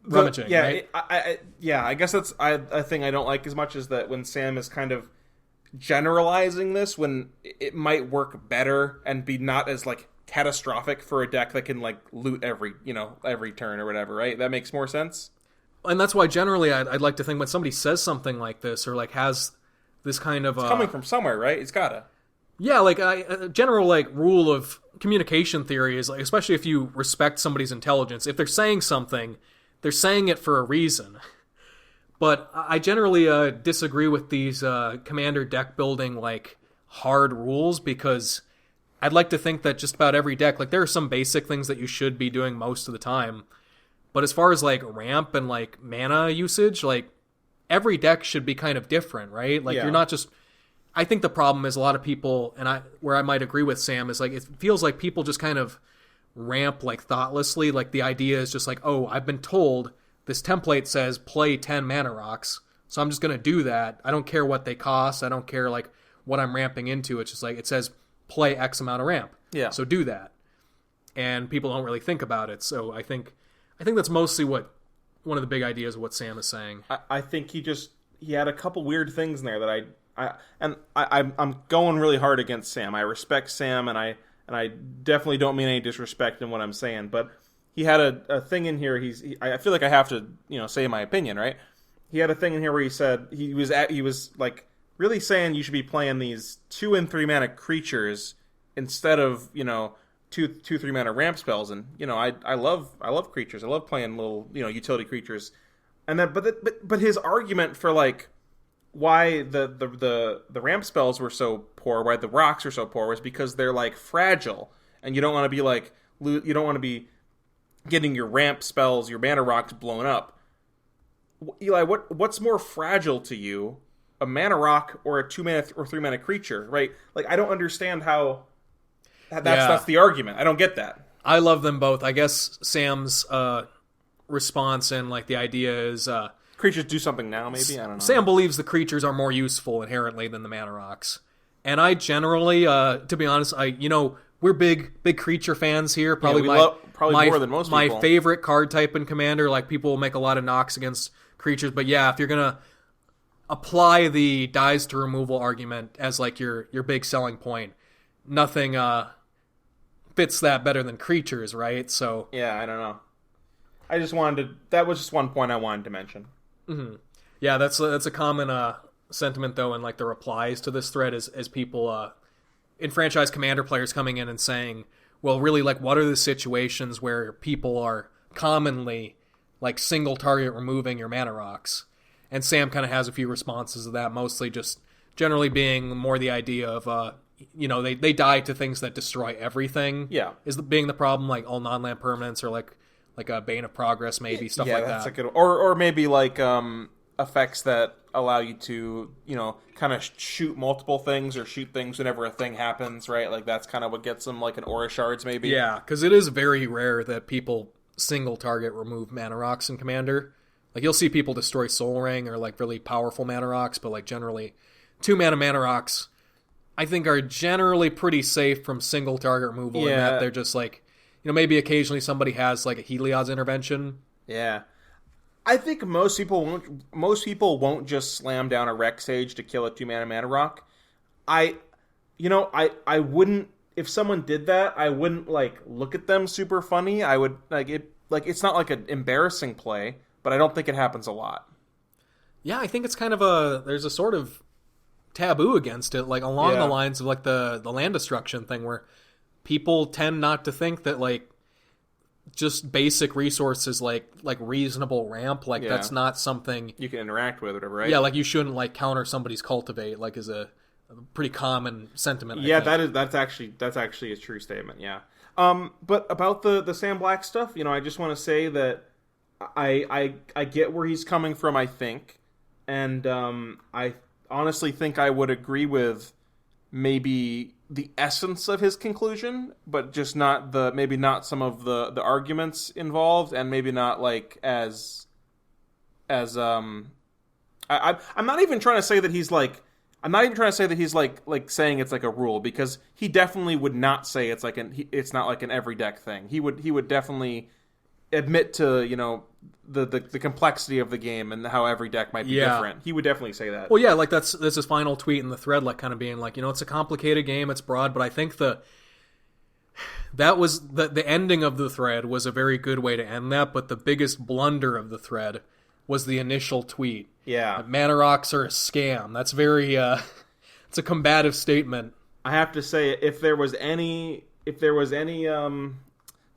rummaging, right? I guess that's a thing I don't like as much is that when Sam is kind of generalizing this, when it might work better and be not as like catastrophic for a deck that can like loot every turn or whatever, right? That makes more sense. And that's why generally I'd like to think when somebody says something like this or like has this kind of it's coming from somewhere, right? It's gotta. Yeah, like a general like rule of communication theory is like, especially if you respect somebody's intelligence, if they're saying something, they're saying it for a reason. But I generally disagree with these commander deck building like hard rules, because I'd like to think that just about every deck, like there are some basic things that you should be doing most of the time. But as far as like ramp and like mana usage, like every deck should be kind of different, right? Like you're not just. I think the problem is a lot of people, and where I might agree with Sam, is like it feels like people just kind of ramp like thoughtlessly. Like the idea is just like, oh, I've been told this template says play 10 mana rocks, so I'm just gonna do that. I don't care what they cost. I don't care like what I'm ramping into. It's just like it says play X amount of ramp. Yeah. So do that. And people don't really think about it. So I think that's mostly what one of the big ideas of what Sam is saying. I think he had a couple weird things in there that I'm going really hard against Sam. I respect Sam, and I definitely don't mean any disrespect in what I'm saying. But he had a thing in here. I feel like I have to say my opinion, right? He had a thing in here where he said he was like really saying you should be playing these 2 and 3 mana creatures instead of 2-3 mana ramp spells. And I love creatures. I love playing little utility creatures. And then but his argument for like why the ramp spells were so poor, why the rocks are so poor, was because they're like fragile, and you don't want to be like you don't want to be getting your ramp spells, your mana rocks blown up. Eli, what's more fragile to you, a mana rock or a 2 mana or 3 mana creature, right? Like I don't understand how that's the argument. I don't get that. I love them both. I guess Sam's response and like the idea is creatures do something now, maybe? I don't know. Sam believes the creatures are more useful inherently than the mana rocks. And I generally, to be honest, we're big creature fans here. Probably more than most people. My favorite card type in Commander. Like people will make a lot of knocks against creatures, but yeah, if you're gonna apply the dies to removal argument as like your big selling point, nothing fits that better than creatures, right? So yeah, I don't know. That was just one point I wanted to mention. Mm-hmm. Yeah, that's a common sentiment though in like the replies to this thread as people in franchise Commander players coming in and saying, well, really, like what are the situations where people are commonly like single target removing your mana rocks? And Sam kind of has a few responses to that, mostly just generally being more the idea of they die to things that destroy everything. Yeah, is being the problem, like all non-land permanents or like a Bane of Progress, maybe, stuff like that. Like or maybe like effects that allow you to, kind of shoot multiple things or shoot things whenever a thing happens, right? Like that's kind of what gets them, like an Aura Shards, maybe. Yeah, because it is very rare that people single target remove mana rocks in Commander. Like you'll see people destroy Soul Ring or like really powerful mana rocks, but like generally 2 mana rocks I think are generally pretty safe from single target removal in that they're just like, maybe occasionally somebody has like a Heliod's intervention. Yeah. I think most people won't just slam down a Rex Sage to kill a 2 mana rock. I wouldn't, if someone did that, I wouldn't like look at them super funny. I would it's not like an embarrassing play, but I don't think it happens a lot. Yeah, I think it's kind of there's a sort of taboo against it, like along the lines of like the land destruction thing, where people tend not to think that like just basic resources like reasonable ramp, like that's not something you can interact with or whatever, right? Yeah, like you shouldn't like counter somebody's cultivate, like is a pretty common sentiment. Yeah, that's actually a true statement. Yeah. But about the Sam Black stuff, I just want to say that I get where he's coming from, I think, and I honestly think I would agree with maybe the essence of his conclusion, but just not some of the arguments involved, and maybe not like as I'm not even trying to say that he's like saying it's like a rule, because he definitely would not say it's not like an every deck thing. He would definitely admit to the complexity of the game and how every deck might be different. He would definitely say that. Well, yeah, like that's his final tweet in the thread, like kind of being like, it's a complicated game, it's broad, but I think that was the ending of the thread was a very good way to end that, but the biggest blunder of the thread was the initial tweet. Yeah. Mana rocks are a scam. That's very it's a combative statement. I have to say, if there was any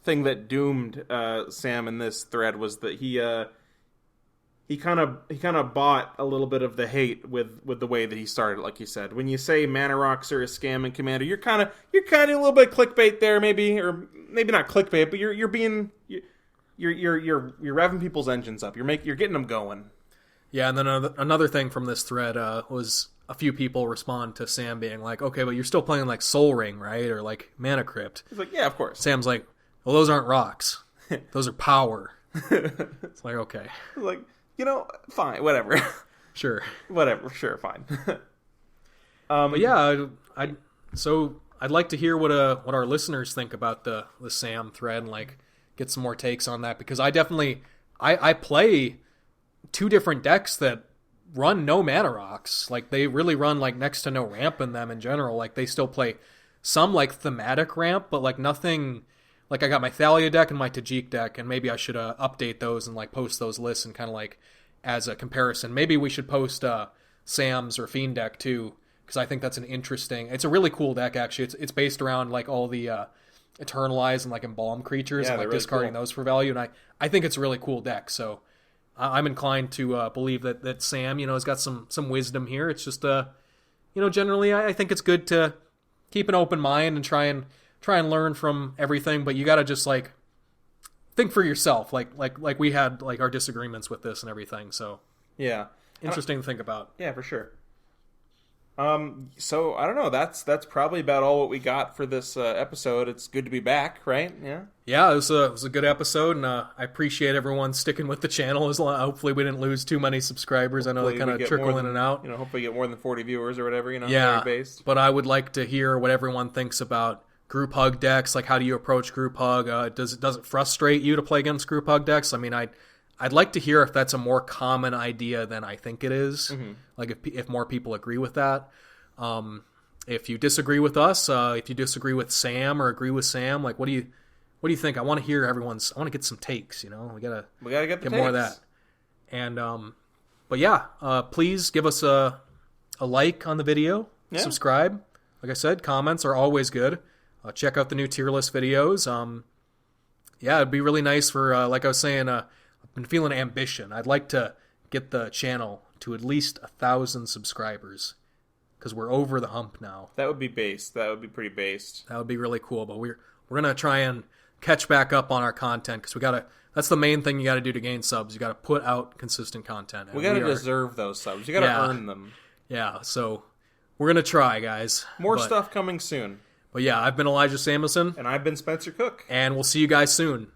thing that doomed Sam in this thread was that he kind of bought a little bit of the hate with the way that he started. Like you said, when you say mana rocks are a scam in Commander, you're kind of a little bit of clickbait there, maybe, or maybe not clickbait, but you're revving people's engines up. You're getting them going. Yeah, and then another thing from this thread was a few people respond to Sam being like, okay, but you're still playing like Soul Ring, right? Or like Mana Crypt. He's like, yeah, of course. Sam's like, well, those aren't rocks. Those are power. It's like, okay. Like, fine, whatever. Sure. Whatever, sure, fine. But yeah, I'd like to hear what our listeners think about the Sam thread and like get some more takes on that, because I definitely I play 2 different decks that run no mana rocks. Like, they really run like next to no ramp in them in general. Like, they still play some like thematic ramp, but like nothing. Like, I got my Thalia deck and my Tajik deck, and maybe I should update those and like post those lists and kind of like as a comparison. Maybe we should post Sam's or Fiend deck too, because I think that's it's a really cool deck actually. It's based around like all the Eternalize and like Embalm creatures, and like really discarding those for value, and I think it's a really cool deck. So I'm inclined to believe that Sam, has got some wisdom here. It's just generally I think it's good to keep an open mind and try and learn from everything, but you got to just like think for yourself, like we had like our disagreements with this and everything. So yeah, interesting to think about. Yeah, for sure. So I don't know. That's probably about all what we got for this episode. It's good to be back, right? Yeah. Yeah, it was a good episode, and I appreciate everyone sticking with the channel. Hopefully, we didn't lose too many subscribers. Hopefully, I know they kind of trickle in and out. Hopefully, get more than 40 viewers or whatever. Yeah. Based. But I would like to hear what everyone thinks about group hug decks. Like, how do you approach group hug? Does it frustrate you to play against group hug decks? I mean, I'd like to hear if that's a more common idea than I think it is. Mm-hmm. Like, if more people agree with that. If you disagree with us, if you disagree with Sam or agree with Sam, like, what do you think? I want to hear I want to get some takes. We gotta get more of that. And but yeah, please give us a like on the video, subscribe. Like I said, comments are always good. Check out the new tier list videos. Yeah, it'd be really nice for like I was saying. I've been feeling ambition. I'd like to get the channel to at least 1,000 subscribers, because we're over the hump now. That would be based. That would be pretty based. That would be really cool. But we're gonna try and catch back up on our content, because that's the main thing you got to do to gain subs. You got to put out consistent content. We got to deserve those subs. You got to earn them. Yeah. So we're gonna try, guys. More stuff coming soon. But yeah, I've been Elijah Samuelson, and I've been Spencer Cook, and we'll see you guys soon.